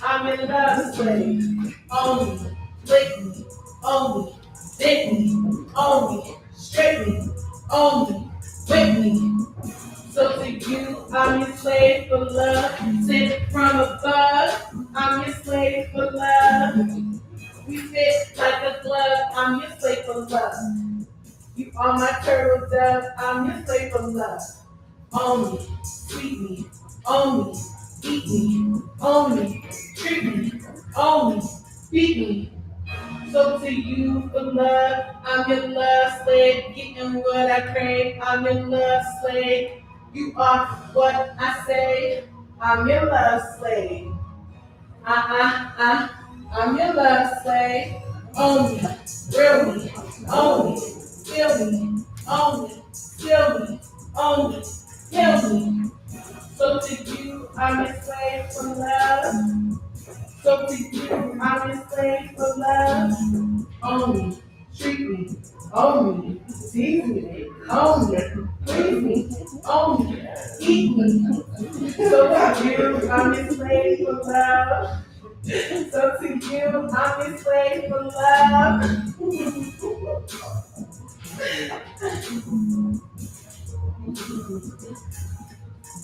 I'm your love slave. Own me, lick me, own me, dick me, own me, straight me, own me, whip me. So to you, I'm your slave for love, sent from above. I'm your slave for love. We fit like a glove. I'm your slave for love. my turtle dove, I'm your slave for love. Own me, sweet me, own me, eat me, own me, treat me, own me, beat me. So to you for love, I'm your love slave, getting what I crave. I'm your love slave. You are what I say. I'm your love slave. I'm your love slave. Own me, real me, own me, feel me, own me, feel me, own me, kill me. So to you, I'm a slave for love. So to you, I'm a slave for love. Own me, treat me, own me, seize me, own me, please me, own me, eat me. So to you, I'm a slave for love. So to you, I'm a slave for love.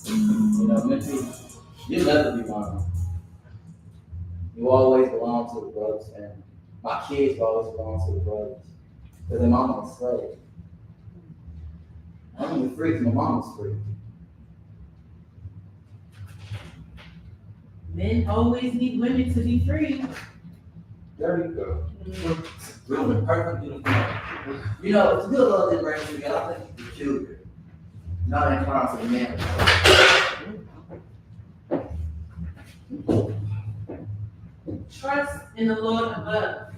You know, Minty, you'll never be mine. You always belong to the brothers family. My kids will always belong to the brothers. Because their mama was a slave. I'm only free because my mom was free. Men always need women to be free. There you go. Really perfect uniform. You know, to do a little liberation together, I think it's peculiar. Not in front of the man. Trust in the Lord above.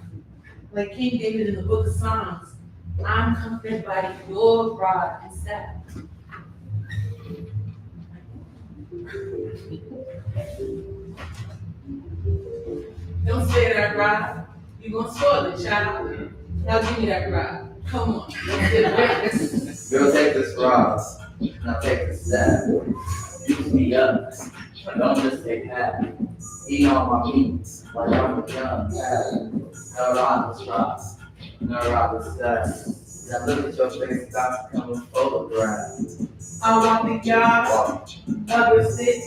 Like King David in the book of Psalms, I'm comforted by your rod and staff. Don't say that rod. You're gonna spoil it, child. Now give me that rod. Come on. Let's get it. Girl, take this rod. Now take this staff. Use me up. Don't just take half. Eat all my meats like I'm a young cat. No rod was rocks. No rod was staff. Now look at your face, stop becoming photographs. I want the job. Others sit.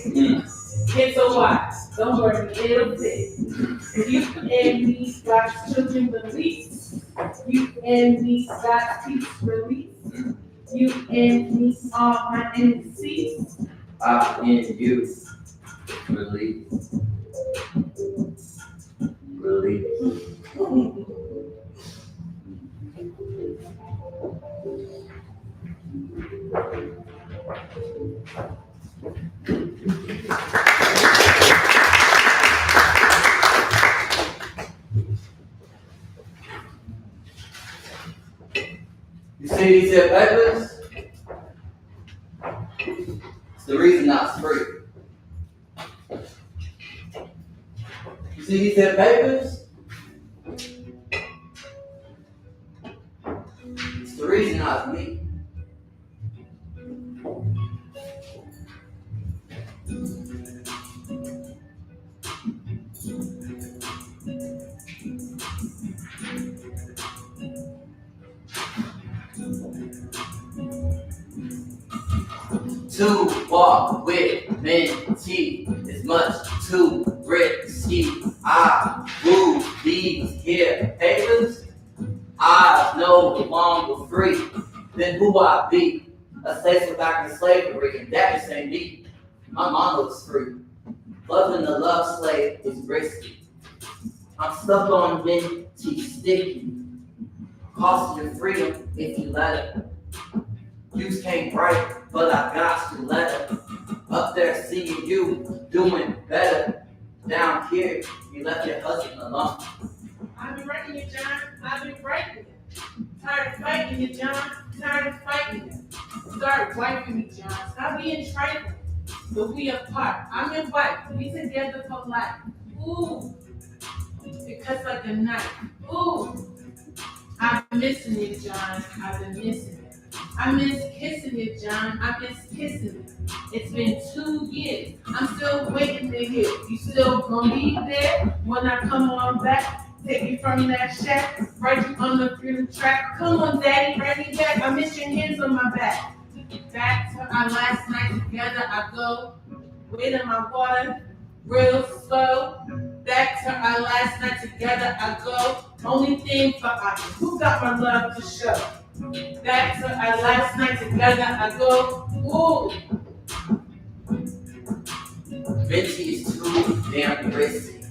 It's a watch. Don't worry, it'll fit. You and me got children release. You and me got peace release. You and me are my NCs. I in you. Release. Release. You see these here papers? It's the reason I was free. You see these here papers? It's the reason I was me. To walk with Minty is much too risky. I move these here papers. I no longer free. Then who I be? A slave so back in slavery, and that just ain't me. My mama was free. Loving the love slave is risky. I'm stuck on Minty sticky. Cost your freedom if you let it. Views came bright, but I got to let it. Up there seeing you doing better. Down here, you left your husband alone. I've been writing you, John. I've been writing you. Tired of fighting you, John. Tired of fighting you. Start wiping me, John. Stop being trifling. But we apart. I'm your wife. We together for life. Ooh. It cuts like a knife. Ooh. I've been missing you, John. I've been missing it. I miss kissing you, John. I miss kissing you. It's been 2 years. I'm still waiting to hear. You still gonna be there when I come on back? Take you from that shack, write you on the freedom track. Come on, daddy, bring me back. I miss your hands on my back. Back to our last night together I go. Wait in my water, real slow. Back to our last night together I go. Only thing for us, who got my love to show? back to our last night together. I go, ooh. Vinci is too damn risky.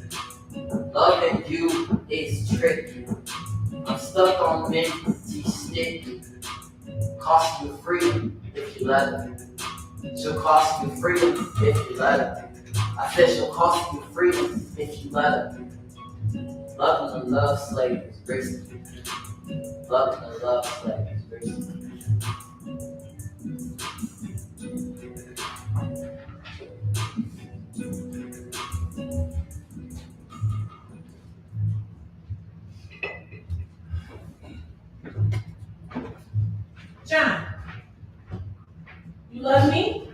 Loving you is tricky. I'm stuck on Vinci sticky. Cost you freedom if you let her. She'll cost you freedom if you let her. I said she'll cost you freedom if you let her. Loving a love slave is risky. Loving a love slave is risky. John, you love me?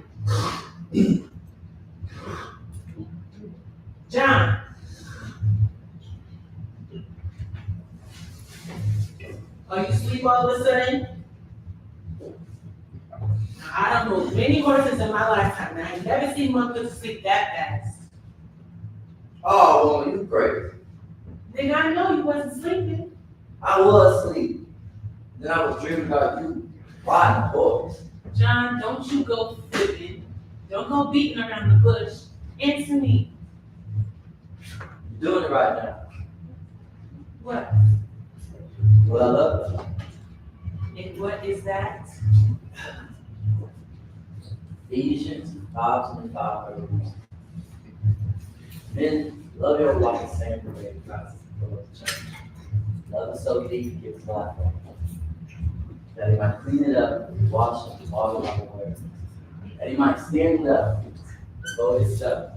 John. Are you asleep all of a sudden? Now, I don't know many horses in my lifetime. Now, I ain't never seen one go to sleep that fast. Oh, woman, you crazy. Nigga, I know you wasn't sleeping. I was asleep. Then I was dreaming about you riding a horse. John, don't you go flipping. Don't go beating around the bush. Answer me. You're doing it right now. What? Well, I love And what is that? you. Ephesians 5:25. Men, love your wife the same way Christ loved the church. Love is so deep, he gives life on it. That he might clean it up, wash it, all about the word. That he might stand it up, devote himself,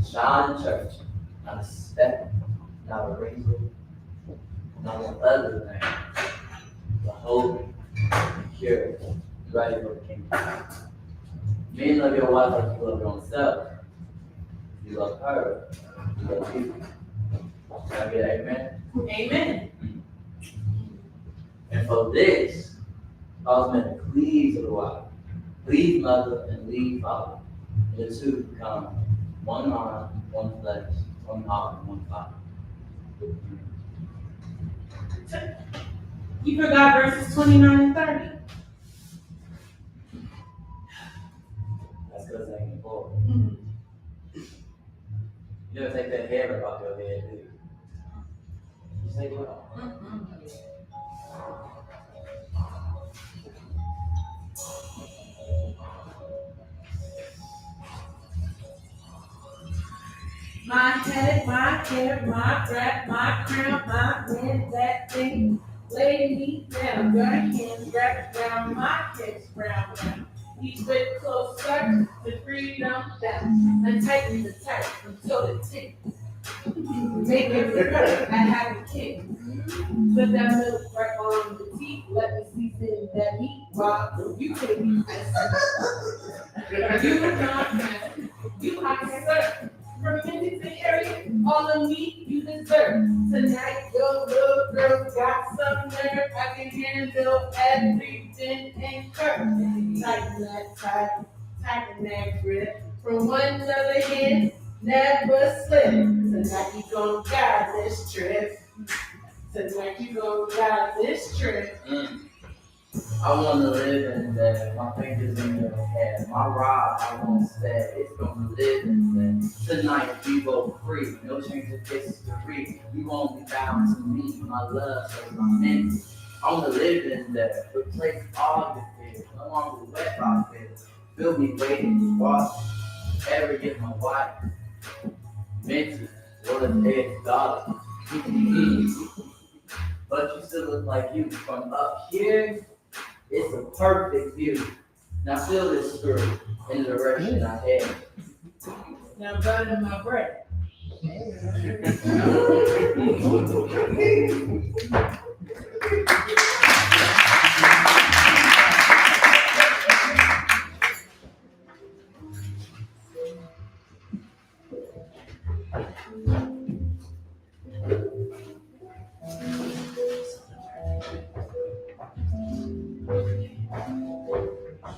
shine in church, not a speck, not a wrinkle, not one other thing, but holy, pure, ready for the kingdom. Men, love your wife like you love your own self. You love her, you love you. Can I get an amen? Amen. And for this, cause men to cleave to the wife, leave mother and leave father, and the two become one mind, one flesh, one heart, and one father. You forgot verses 29 and 30. That's because they ain't important. You never take that hair off your head, do you? You say what? My head, my hair, my wrap, my crown, my man, that thing. Lay me down, your hands wrapped around my head's brown round. Each bit closer to freedom down. Untighten the tight from toe to tip. Make it perfect, I have a kick. Put that milk right on the teeth. Let me season that meat while you take me. You are not mad. You are sir. From Mindy to Harriet, all of me you deserve. Tonight, your little girl got some nerve. I can handle everything and curve. Tighten that tie, tighten that grip. From one other hand, never slip. Tonight you gon' guide this trip. Tonight you gon' guide this trip. I want to live in that. My fingers in your head. My ride, I won't stay. It's gonna live in that. Tonight we both free. No change of history. You won't be bound to me. My love is my mental. I want to live in that. Replace all the fears. No longer wet by fears. Feel me waiting to watch. Ever get my wife. Mental. What a dead daughter. But you still look like you. From up here, it's a perfect view. Now feel this screw in the direction I head. Now burning my breath.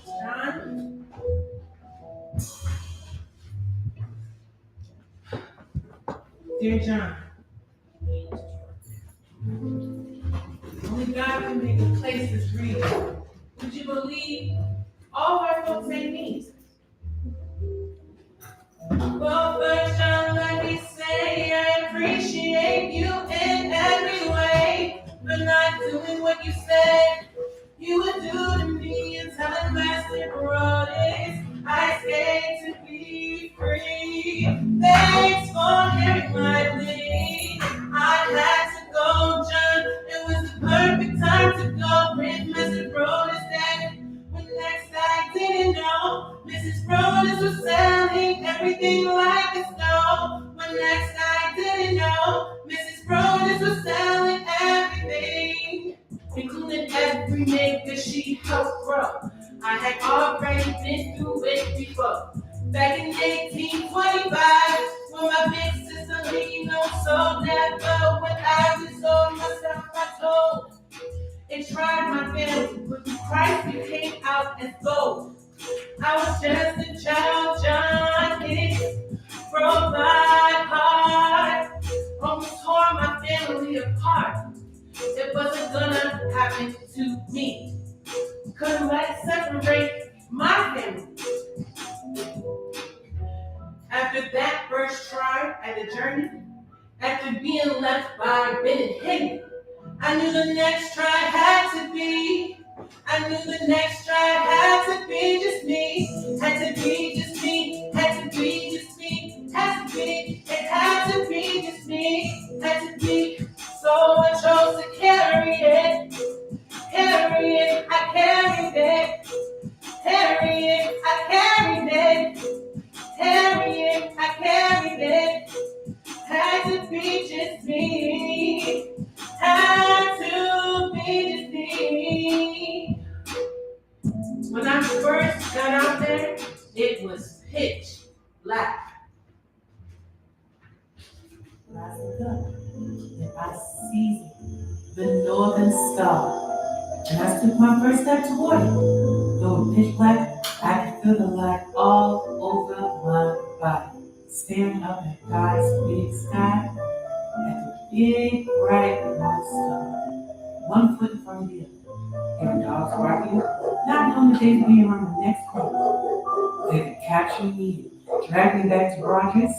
John? Dear John, only only God can make the places real. Would you believe all our folks ain't me? Well, first, John, let me say I appreciate you in every way for not doing what you said you would do to me and telling Master Brothers I escaped to be free. Thanks for hearing my plea. I had to go, John. It was the perfect time to go. Bring Mr. Brothers dead. When next I didn't know, Mrs. Brothers was selling everything like a snow. When next I didn't know, Mrs. Brothers was selling everything, including every nigga she helped grow. I had already been through it before. Back in 1825, when my big sister Lino sold that boat, when I resolved myself, I told and tried my family, but Christ became out as gold. I was just a child, John Hicks, broke my heart, almost tore my family apart. It wasn't gonna happen to me. Couldn't let it separate my family. After that first try at the journey, after being left by Ben and Henry, I knew the next try had to be. I knew the next try had to be just me. Had to be just me. Had to be just me. Had to be. It had to be just me. Had to be. So I chose to carry it. Carry it. I carried it. Carry it. I carried it. Carry it. I carried it. Had to be just me. Had to be just me. When I first got out there, it was pitch black. I looked up and I see the northern star. And I took my first step toward it. Though pitch black, I could feel the light all over my body. Staring up at God's big sky, at the big bright north star, 1 foot from the other. And dogs barking, not knowing that they could be around the next corner. They could capture me, drag me back to Rogers.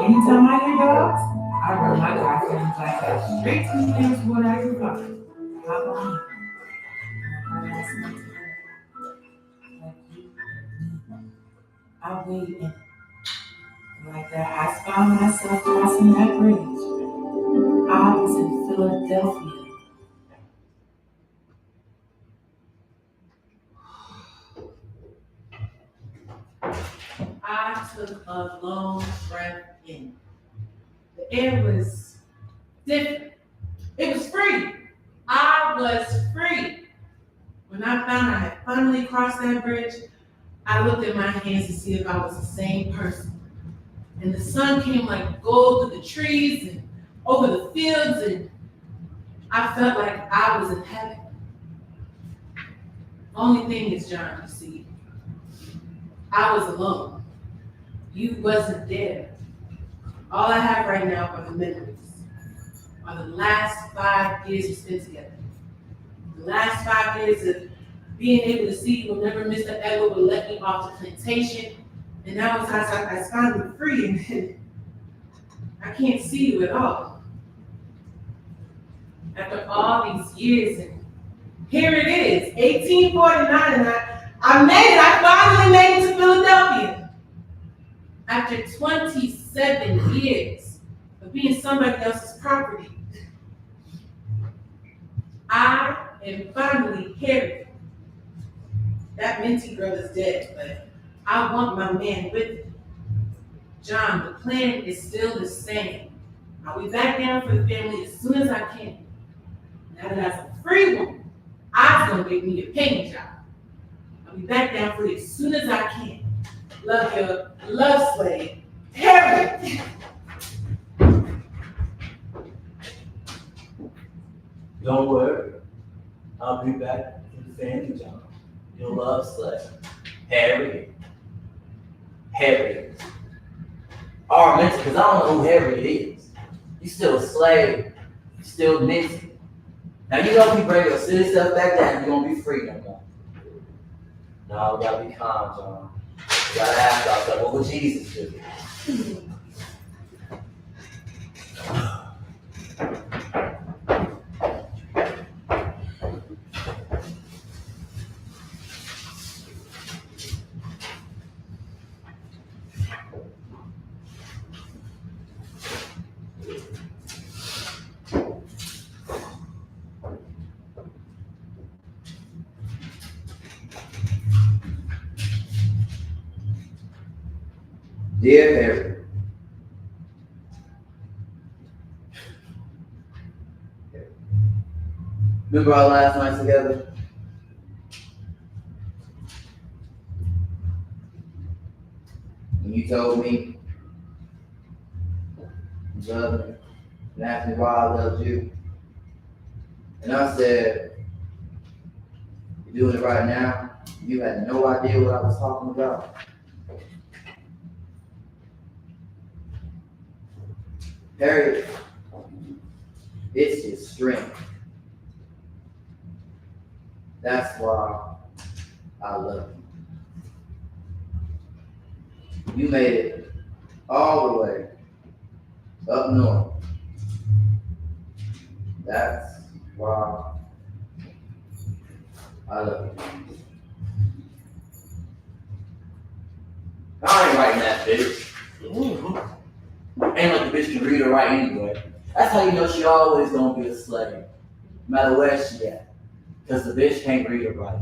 Anytime I hear dogs, I run my God feelings like that straight to the nearest water I can find. Hop on in. I wait in. Like that, I found myself crossing that bridge. I was in Philadelphia. I took a long breath in. The air was different. It was free. I was free. When I found I had finally crossed that bridge, I looked at my hands to see if I was the same person. And the sun came like gold through the trees and over the fields, and I felt like I was in heaven. Only thing is, John, you see, I was alone. You wasn't there. All I have right now are the memories, are the last 5 years we spent together. The last 5 years of being able to see you whenever Mr. Edward would let me off the plantation. And now it's I was finally free, and I can't see you at all. After all these years, and here it is, 1849, and I made it. I finally made it to Philadelphia. After 27 years of being somebody else's property, I am finally Harriet. That Minty girl is dead, but I want my man with me. John, the plan is still the same. I'll be back down for the family as soon as I can. Now that I'm a free woman, I's gonna get me a paying job. I'll be back down for you as soon as I can. Love your love slave, Harriet. Don't worry, I'll be back for the family job. Your love slave, Harriet. Harriet. Or mention, because I don't know who Harriet is. You still a slave. You still missing. Now you know if you bring your silly stuff back down, you're gonna be free no more. No, we gotta be calm, John. We gotta ask ourselves, what would Jesus do? Dear Harry, remember our last night together? When you told me you loved me and asked me why I loved you. And I said, you're doing it right now. You had no idea what I was talking about. Harriet, it's your strength. That's why I love you. You made it all the way up north. That's why I love you. I ain't writing that bitch. Ain't like the bitch can read or write anyway. That's how you know she always gonna be a slave, no matter where she at. Cause the bitch can't read or write.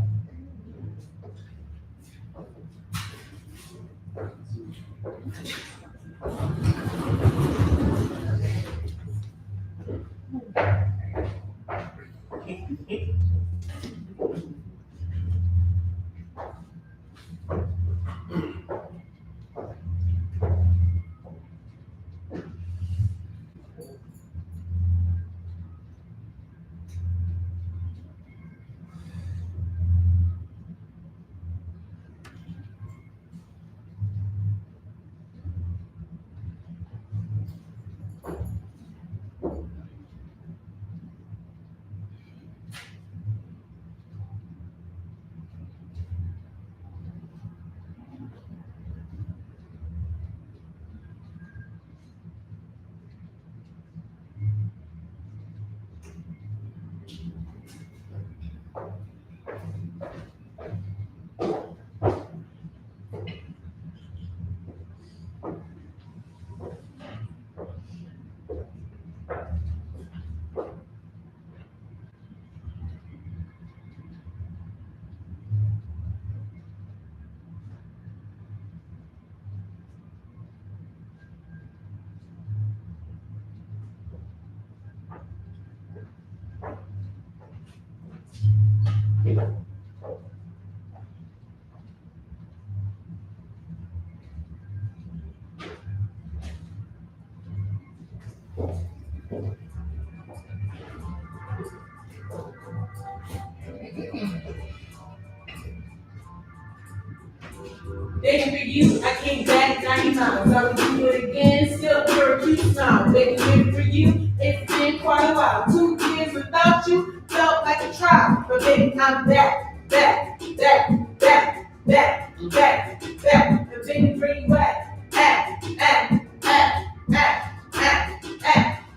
Baby, for you, I came back 90 times. I would do it again, still for a cute smile. Baby, for you, it's been quite a while. 2 years without you felt like a trial. But baby, I'm back, back, back, back, back, back, back. And baby, bring you back. Act.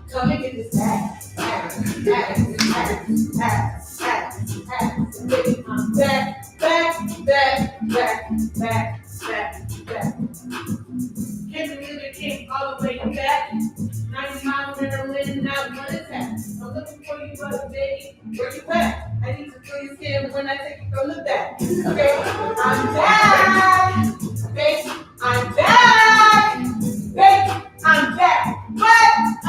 Come and get this act. Baby, I'm back, back, back, back, back, back, back. Came to music, came all the way back. 90 miles in a wind, not one attack. I'm looking for you, brother, baby. Where you at? I need to feel your skin when I take it from the back. Okay, I'm back. Baby, I'm back. Baby, I'm back. But I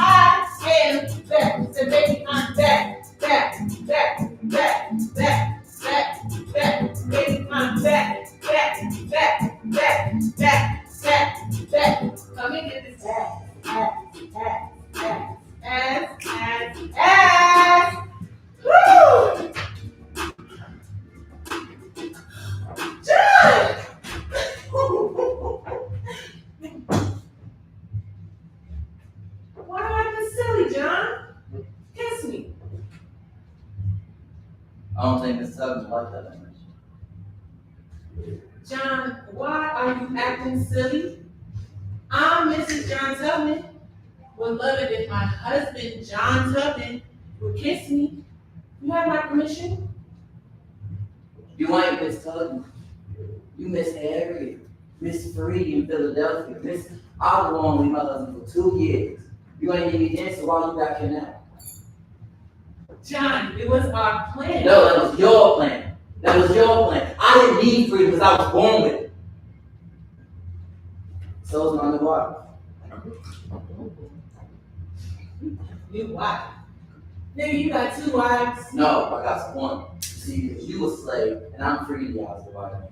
am back. So baby, I'm back, back, back, back, back, back, back. Baby, I'm back, back, back, back, back, back, back. Come and get this ass. Woo! John! Why do I act silly, John? Kiss me. I don't think Miss Tubman like that much. John, why are you acting silly? I'm Mrs. John Tubman. Would love it if my husband, John Tubman, would kiss me. You have my permission? You ain't Miss Tubman. You Miss Harriet, Miss Free in Philadelphia. Miss, I was on with my husband for 2 years. You ain't even dancing while you got kidnapped. John, it was our plan. No, that was your plan. That was your plan. I didn't need freedom because I was born with it. So is my new wife. New wife? Nigga, you got 2 wives? No, I got one. See, because you a slave and I'm free, y'all was the white man.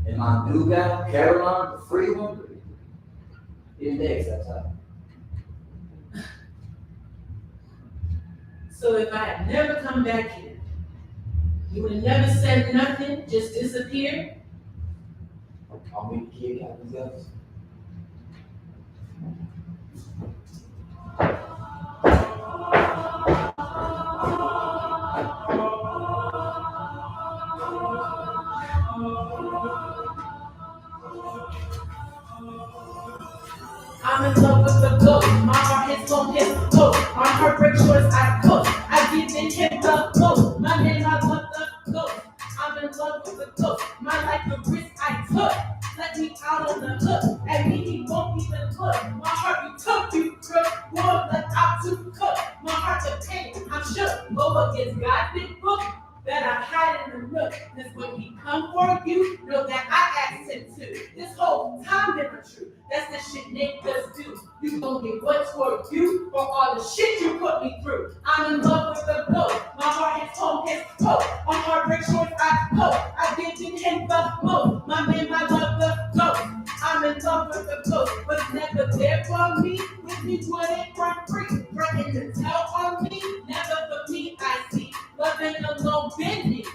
And my new guy, Caroline, the free one, even they accept her. So if I had never come back here, you would have never said nothing, just disappeared? I'll meet the kid captain's guys. I'm in love with the ghost. My heart hits on his ghost. My heart breaks shorts, I coast. I give in him the ghost. My name, I love the ghost. I'm in love with the ghost. My life, the risk I took. Let me out on the hook. At me, he won't even look. My heart, you took, you crook. Won't let out to cook. My heart, the pain, I'm shook. Go against God's big book that I hide in the nook. Cause when he come for you, know that I asked him to. This whole time never true. That's the shit niggas do. You gon' get what's for you for all the shit you put me through. I'm in love with the ghost. My heart hits home, his coat. My heart breaks short, I coat. I give in him the most. My man, I love the ghost. I'm in love with the ghost, but it's never there for me. With me, what it run free. Running the tail on me, never for me, I see. Loving alone, bending.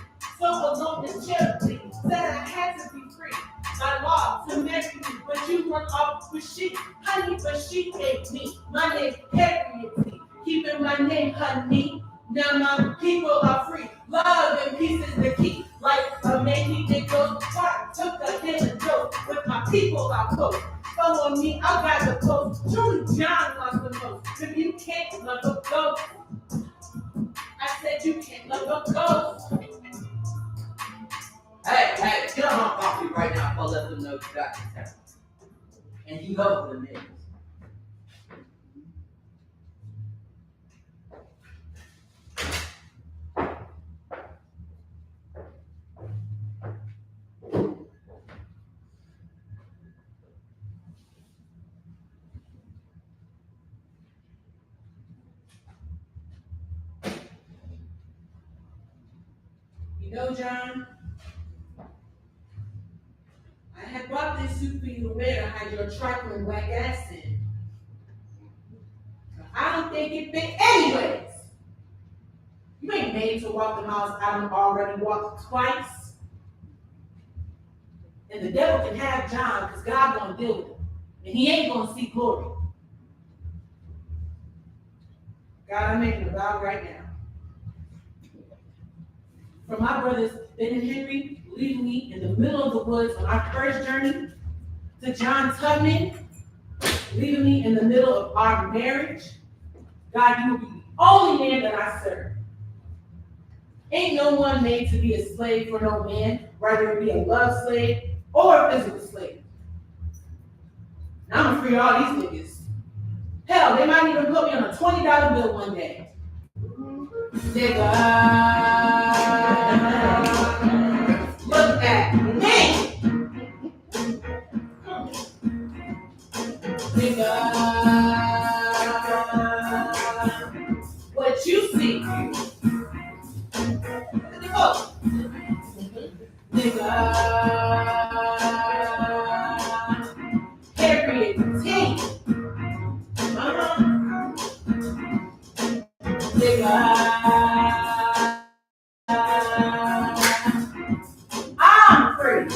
So alone is charity. Said I had to be free. My law to marry me, but you run off with she. Honey, but she ate me. My name Harriet T. Keeping my name, honey. Now my people are free. Love and peace is the key. Like a man that goes apart. Took a hit and joke. With my people I close. Follow me, I'll grab the post. Truly John lost the most. If you can't love a ghost. I said you can't love a ghost. Hey, get on my coffee right now before I let them know you got the talent. And you know what it is. You know, John, I had bought this suit for you to wear to hide your trifling whack ass in. I don't think it fit anyways. You ain't made to walk the miles I done already walked twice. And the devil can have John because God gonna deal with him. And he ain't gonna see glory. God, I'm making a vow right now. For my brothers Ben and Henry leaving me in the middle of the woods on our first journey, to John Tubman leaving me in the middle of our marriage, God, you will be the only man that I serve. Ain't no one made to be a slave for no man, whether it be a love slave or a physical slave. Now I'm gonna free all these niggas. Hell, they might even put me on a $20 bill one day. Nigga, look at me. Nigga, what you see? Oh. Nigga, Harriet T. Nigga. I'm free.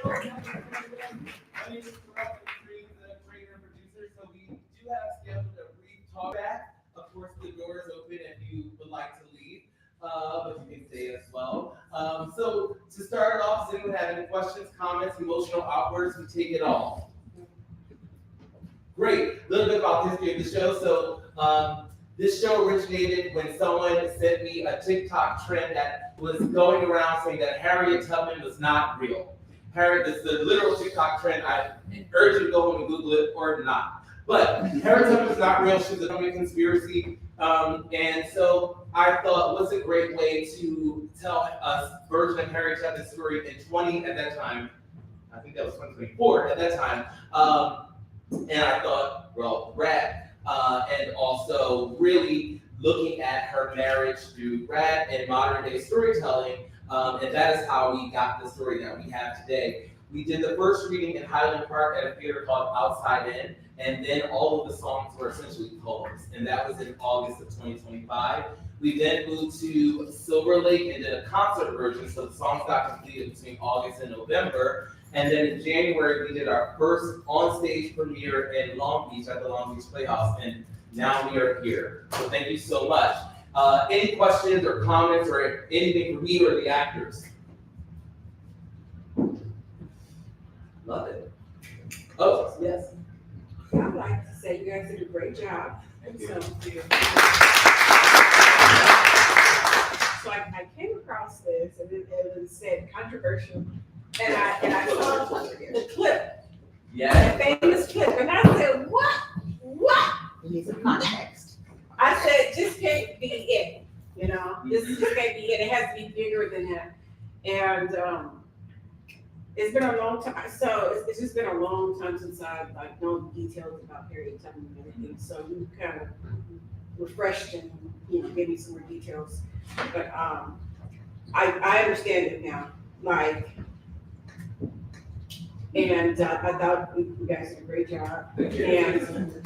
My name is Terrell M, the trainer and producer. So we do have scheduled a brief talk back. Of course, the door is open if you would like to leave, but you can stay as well. So to start off, does anyone have any questions, comments, emotional outbursts? We take it all. Great. A little bit about the history of the show. So this show originated when someone sent me a TikTok trend that was going around saying that Harriet Tubman was not real. Harriet is the literal TikTok trend. I urge you to go home and Google it or not. But Harriet Tubman is not real. She's a Tubman conspiracy. And so I thought, what's a great way to tell a version of Harriet Tubman's story in at that time, I think that was 2024 at that time. And I thought, well, rap, and also really looking at her marriage through rap and modern day storytelling. And that is how we got the story that we have today. We did the first reading in Highland Park at a theater called Outside In, and then all of the songs were essentially poems, and that was in August of 2025. We then moved to Silver Lake and did a concert version, so the songs got completed between August and November. And then in January, we did our first on-stage premiere in Long Beach at the Long Beach Playhouse, and now we are here. So thank you so much. Any questions or comments or anything for me or the actors? Love it. Oh, yes. I'd like to say you guys did a great job. Thank you. So I came across this and it said controversial, and I saw the clip, Yeah. the famous clip, and I said, what? We need some context. I said, this can't be it, you know, this can't be it, it has to be bigger than that. And it's been a long time, so it's just been a long time since I've like known details about Harriet Tubman and everything, so you kind of refreshed and, you know, gave me some more details. But I understand it now, like, and I thought you guys did a great job. Thank you. And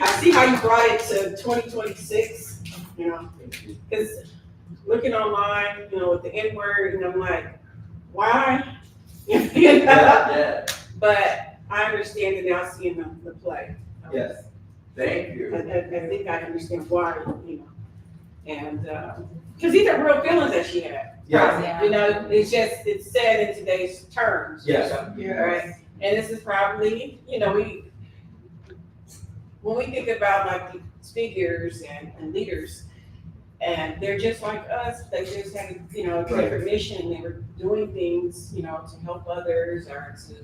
I see how you brought it to 2026, you know, because looking online, you know, with the N-word, and I'm like, why? You know? Yeah. But I understand it now, seeing the play. Yes. Thank you. I think I understand why, you know, and because these are real feelings that she had. Yeah. You know, it's said in today's terms. Yes. Right. And this is probably, you know, when we think about like these figures and leaders, and they're just like us, they just had, you know, a different mission. They were doing things, you know, to help others or to,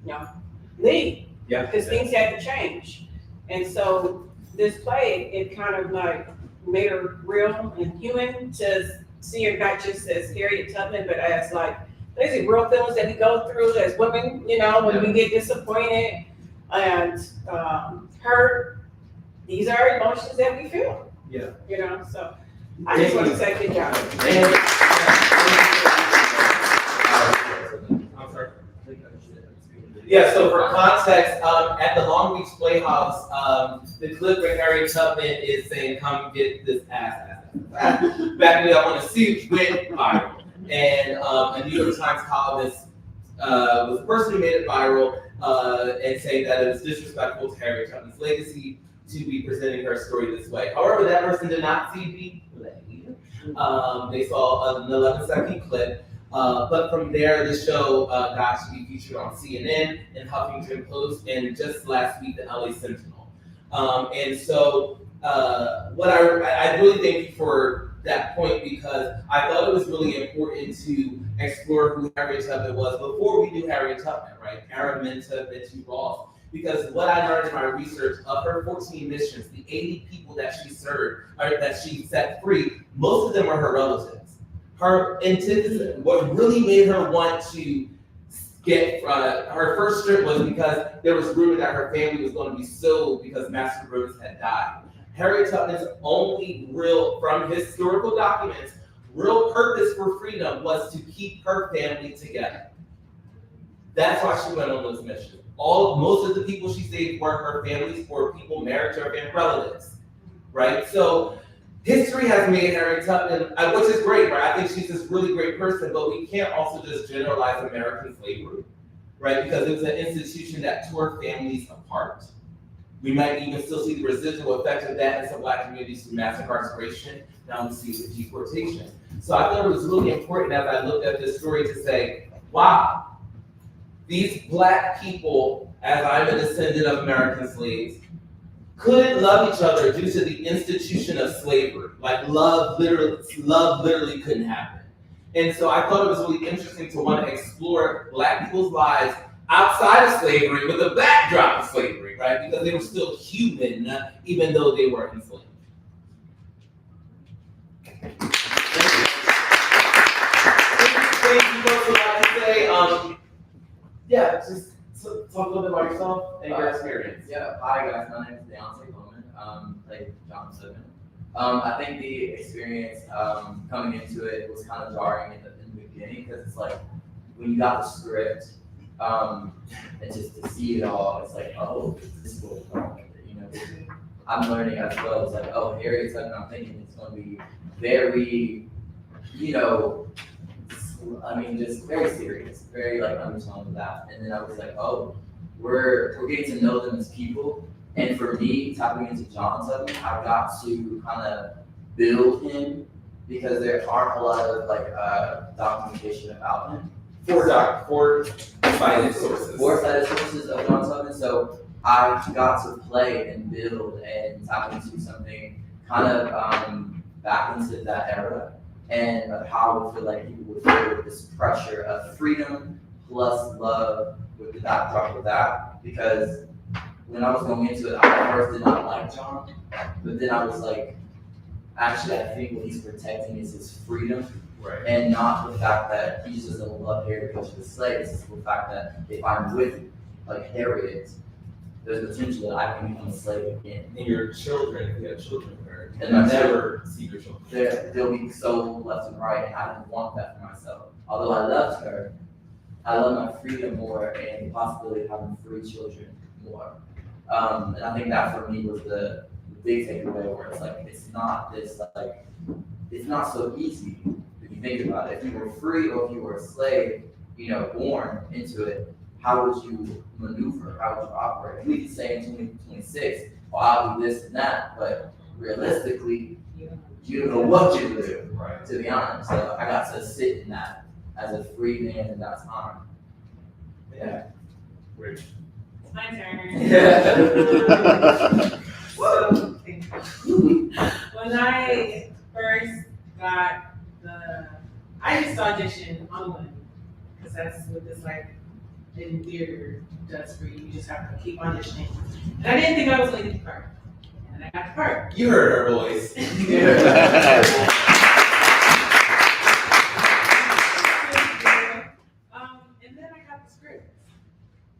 you know, lead. Yeah. Because things had to change. And so this play, it kind of like made her real and human to see her not just as Harriet Tubman, but as like, these are real feelings that we go through as women, you know, when we get disappointed and hurt. These are emotions that we feel. Yeah. You know, so I just want to say good job. I'm sorry. Yeah, so for context, at the Long Beach Playhouse, the clip where Harriet Tubman is saying, come get this ass. Back me up on a suit went viral. And a New York Times columnist was the person who made it viral and saying that it was disrespectful to Harriet Tubman's legacy to be presenting her story this way. However, that person did not see the play. They saw an 11-second clip. But from there, the show got to be featured on CNN and Huffington Post, and just last week, the LA Sentinel. And so, what I really thank you for that point, because I thought it was really important to explore who Harriet Tubman was before we knew Harriet Tubman, right? Araminta Betty Ross. Because what I learned in my research of her 14 missions, the 80 people that she served, or that she set free, most of them were her relatives. Her antithesis, what really made her want to get her first trip was because there was rumor that her family was going to be sold because Master Rhodes had died. Harriet Tubman's only real, from historical documents, real purpose for freedom was to keep her family together. That's why she went on those missions. Most of the people she saved were her families or people married to her family relatives, right? So history has made Harriet Tubman, which is great, right? I think she's this really great person, but we can't also just generalize American slavery, right? Because it was an institution that tore families apart. We might even still see the residual effect of that in some Black communities through mass incarceration. Now we see the deportation. So I thought it was really important as I looked at this story to say, wow, these Black people, as I'm a descendant of American slaves, couldn't love each other due to the institution of slavery. Like love literally couldn't happen. And so I thought it was really interesting to want to explore Black people's lives outside of slavery with the backdrop of slavery, right? Because they were still human, even though they were enslaved. Thank you folks for what to say. Yeah, just talk a little bit about yourself and your experience. Yeah, hi guys, my name is played John Tubman. I think the experience coming into it was kind of jarring in the beginning because it's like when you got the script and just to see it all, it's like, oh, this is what we're going with, you know. I'm learning as well. It's like, oh, Harriet Tubman, I'm thinking it's going to be very, you know, I mean, just very serious, very like undertone of that. And then I was like, oh, we're getting to know them as people. And for me, tapping into John Tubman, I got to kind of build him because there aren't a lot of like documentation about him. Four-sided sources of John Tubman. So I got to play and build and tap into something kind of back into that era and of how I feel like people would feel with this pressure of freedom plus love with the backdrop of that. Because when I was going into it, I first did not like John, but then I was like, actually, I think what he's protecting is his freedom, right? And not the fact that he just doesn't love Harriet because she's a slave. It's the fact that if I'm with like Harriet, there's potential that I can become a slave again. And your children, if you have children with her, and I never see your children. They'll be so left and right, and I didn't want that for myself. Although I loved her, I love my freedom more and the possibility of having 3 children more. And I think that for me was the big takeaway where it's like, it's not this like, it's not so easy if you think about it. If you were free or if you were a slave, you know, born into it, how would you maneuver? How would you operate? We could say in 2026, well, I'll do this and that, but realistically, you don't know what you do, right? To be honest. So I got to sit in that as a free man in that time. Yeah. Great. It's my turn. Yeah. So, when I first got I just auditioned online because that's what this like in theater does for you. You just have to keep auditioning. And I didn't think I was going to get the part, and I got the part. You heard her voice. And then I got the script.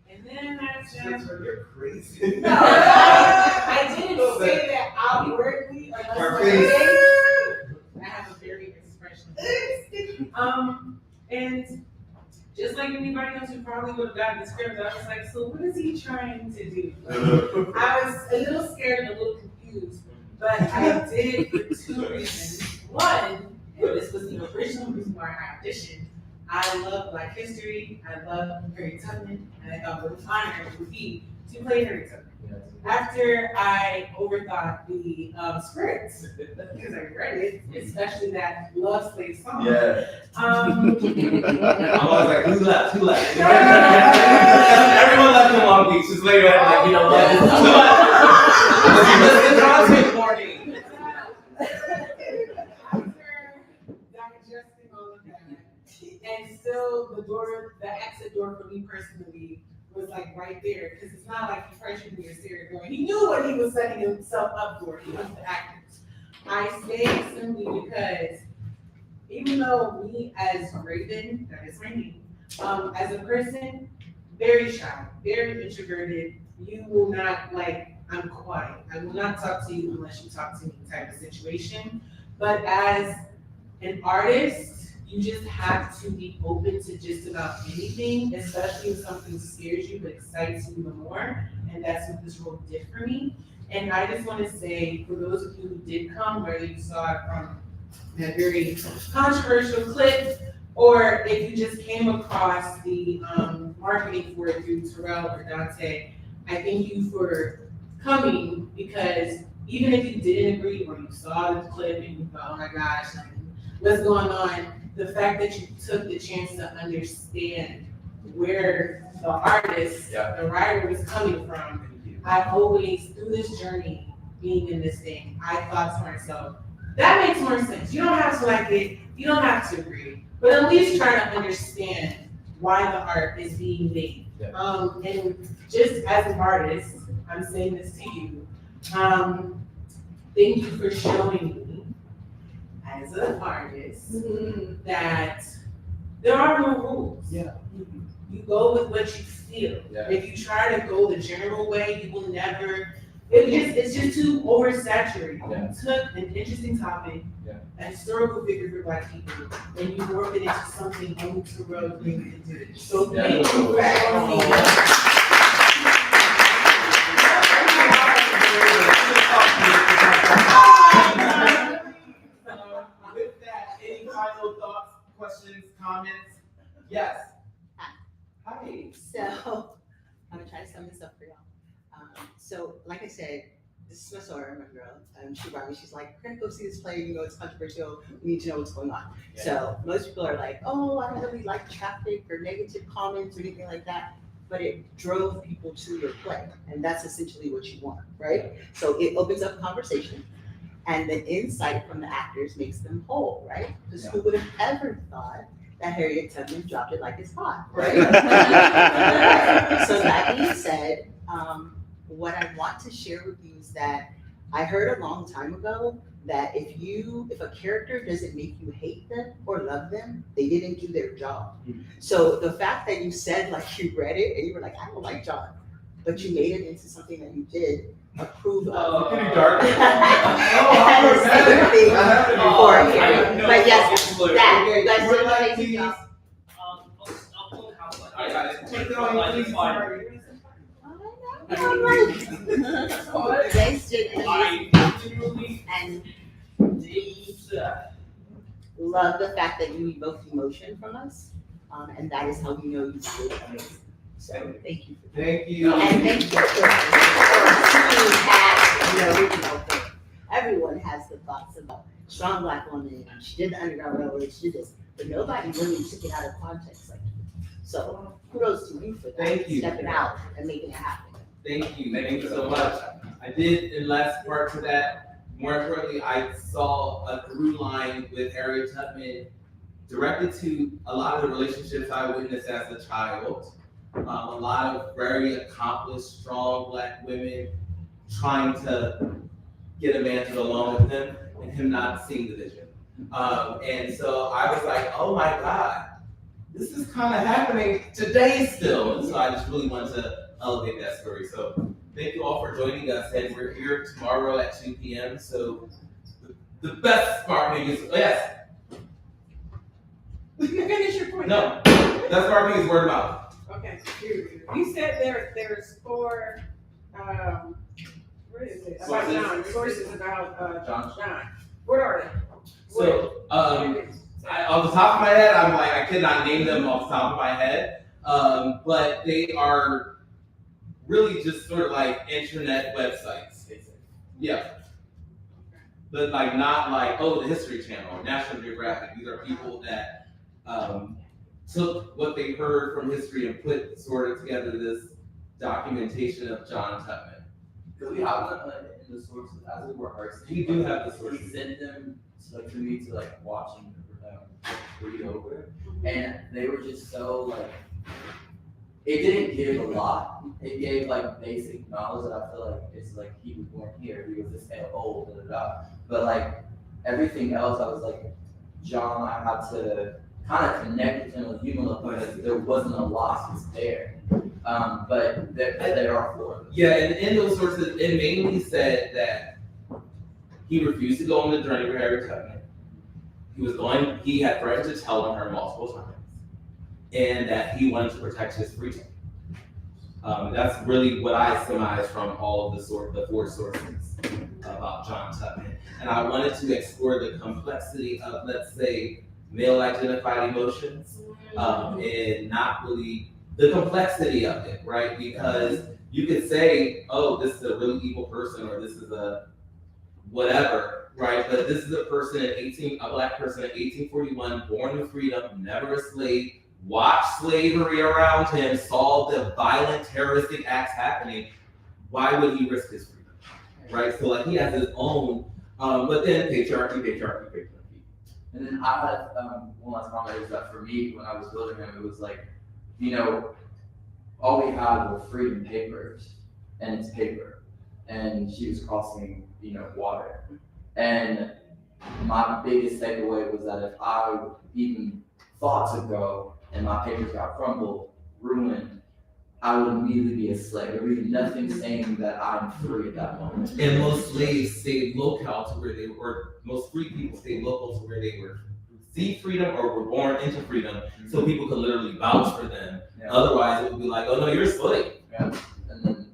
And then I just... You're crazy. No, I didn't say that outwardly. Like, I have a very expressionless face. And just like anybody else who probably would have gotten the script, I was like, so what is he trying to do? I was a little scared and a little confused, but I did for 2 reasons. One, and this was the original reason why I auditioned, I love Black history, I love Harriet Tubman, and I thought what an honor it would be to play Harriet Tubman. After I overthought the script, because I read it, especially that Love Slave song. Yeah. I was like, who left? Everyone left in Long Beach. Just later, like, you know what? It's the morning. After digesting all of that, and still the exit door for me personally was like right there, because it's not like he pressured me or Sarah going. He knew what he was setting himself up for. He was the actors. I stayed simply because even though me as Raven, that is my name, as a person, very shy, very introverted, you will not like, I'm quiet. I will not talk to you unless you talk to me type of situation. But as an artist, you just have to be open to just about anything, especially if something scares you but excites you even more. And that's what this role did for me. And I just want to say, for those of you who did come, whether you saw it from that very controversial clip, or if you just came across the marketing for it through Terrell or Dante, I thank you for coming, because even if you didn't agree or you saw the clip and you thought, oh my gosh, like, what's going on, the fact that you took the chance to understand where the artist, the writer was coming from. I always, through this journey, being in this thing, I thought to myself, that makes more sense. You don't have to like it, you don't have to agree, but at least try to understand why the art is being made. And just as an artist, I'm saying this to you, thank you for showing me, as an artist, that there are no rules. You go with what you feel. If you try to go the general way, you will never, it's just too oversaturated. You took an interesting topic, a historical figure for Black people, and you morphed it into something only Terrell can do. So thank you for showing me. With that, any final thoughts, questions, comments? Yes. Hi. So, I'm gonna try to sum this up for y'all. So, like I said, this is my soror, my girl. She brought me, she's like, we're gonna go see this play, you know, it's controversial, we need to know what's going on. So, most people are like, oh, I don't really like traffic or negative comments or anything like that, but it drove people to your play, and that's essentially what you want, right? So, it opens up conversation, and the insight from the actors makes them whole, right? Because who would have ever thought that Harriet Tubman dropped it like it's hot, right? So that being said, what I want to share with you is that I heard a long time ago that if a character doesn't make you hate them or love them, they didn't do their job. So the fact that you said, like, you read it and you were like, I don't like John, but you made it into something that you did approve of. Getting dark. But yes, that, you guys did an amazing job. I got it. Take it on, please. You guys did an amazing, and we love the fact that you evoked emotion from us, and that is how we know you did amazing. So thank you. Thank you. And thank you for seeing at the original thing. Everyone has the thoughts about strong Black woman, and she did the Underground Railroad, she did this, but nobody really took it out of context like you. So kudos to you for that. Thank you. Stepping out and making it happen. Thank you. Thank you so much. I did in last part to that. More importantly, I saw a through line with Harriet Tubman directed to a lot of the relationships I witnessed as a child. A lot of very accomplished, strong Black women trying to get a man to go along with them and him not seeing the vision. And so I was like, oh my God, this is kind of happening today still. And so I just really wanted to elevate that story. So thank you all for joining us. And we're here tomorrow at 2 p.m. So the best marketing is, yes. Finish your point. No, best marketing is word of mouth. Okay, you said there's 4, where is it? About Sources. John, sources about John. What are they? So, off the top of my head, I'm like, I could not name them off the top of my head, but they are really just sort of like internet websites, basically. Yeah. But like not like, oh, the History Channel or National Geographic. These are people that took what they heard from history and put sort of together this documentation of John Tubman. Because we have them in the sources as we were rehearsing. We do have the We sources. sent them to me to watch and read over, and they were just so it didn't give a lot. It gave basic knowledge that I feel like it's he was born here, he was this old, but everything else, I was John, I had to kind of connect with him with human level because there wasn't a lot there. But there are 4. Yeah, and in those sources, it mainly said that he refused to go on the journey with Harriet Tubman. He had threatened to tell on her multiple times, and that he wanted to protect his freedom. That's really what I surmise from all of the four sources about John Tubman. And I wanted to explore the complexity of, let's say, male-identified emotions, and not really the complexity of it, right? Because you could say, oh, this is a really evil person, or this is a whatever, right? But this is a person a black person in 1841, born in freedom, never a slave, watched slavery around him, saw the violent terroristic acts happening. Why would he risk his freedom, right? So like he has his own, but then patriarchy. And then I had one last comment is that for me, when I was building him, it was like, you know, all we had were freedom papers, and it's paper. And she was crossing, you know, water. And my biggest takeaway was that if I even thought to go and my papers got crumbled, ruined, I would immediately be a slave. There would be nothing saying that I'm free at that moment. And most slaves stayed local to where they were, most free people stayed local to where they were received freedom or were born into freedom, so people could literally vouch for them. Yeah. Otherwise, it would be like, oh no, you're a slave. Yeah. And then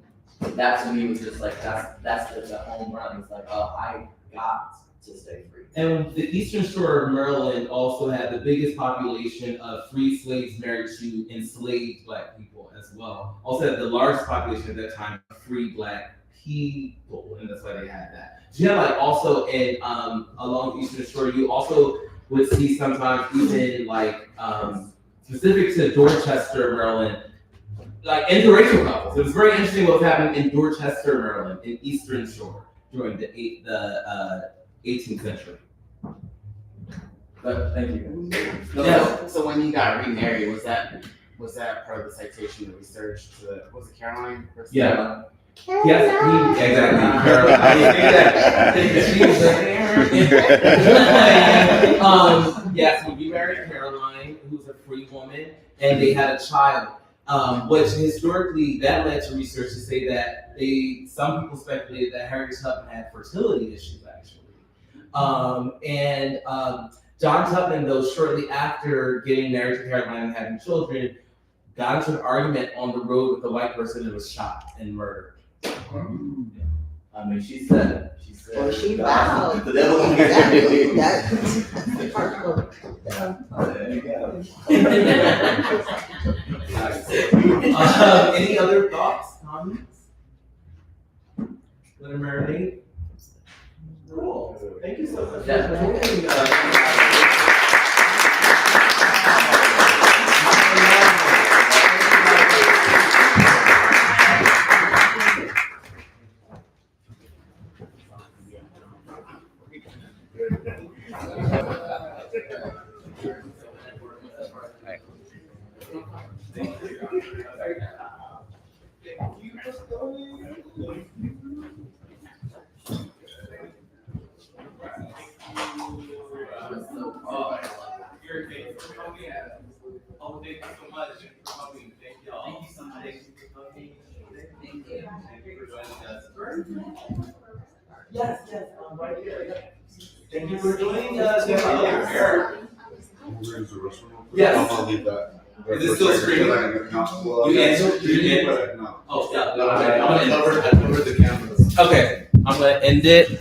that to me was just like, that's the home run. It's like, oh, I got to stay free. And the Eastern Shore of Maryland also had the biggest population of free slaves married to enslaved black people as well. Also had the largest population at that time of free black people, and that's why they had that. You have like also in along the Eastern Shore, you also would see sometimes even like specific to Dorchester, Maryland, like interracial couples. It was very interesting what was happening in Dorchester, Maryland, in Eastern Shore during the 18th century. But thank you. No, so when you got remarried, was that part of the citation, the research to, was it Caroline? Yeah. Yes, exactly. Yes, when you married Caroline, who's a free woman, and they had a child, which historically that led to research to say that some people speculated that Harriet Tubman had fertility issues actually, and John Tubman, though, shortly after getting married to Caroline and having children, got into an argument on the road with a white person and was shot and murdered. I mean, she said. Well, she vowed. The devil. That's part of Any other thoughts, comments? Let her marinate. Cool. Thank you so much. Oh, thank you so much for coming. Thank y'all. Thank you so much. Thank you for coming. Thank you. Thank you for joining us. Yes, right here. Thank you for joining us. Yes. I'll leave that. Is it still streaming? You answered? No. Oh, yeah. I covered the cameras. Okay, I'm gonna end it.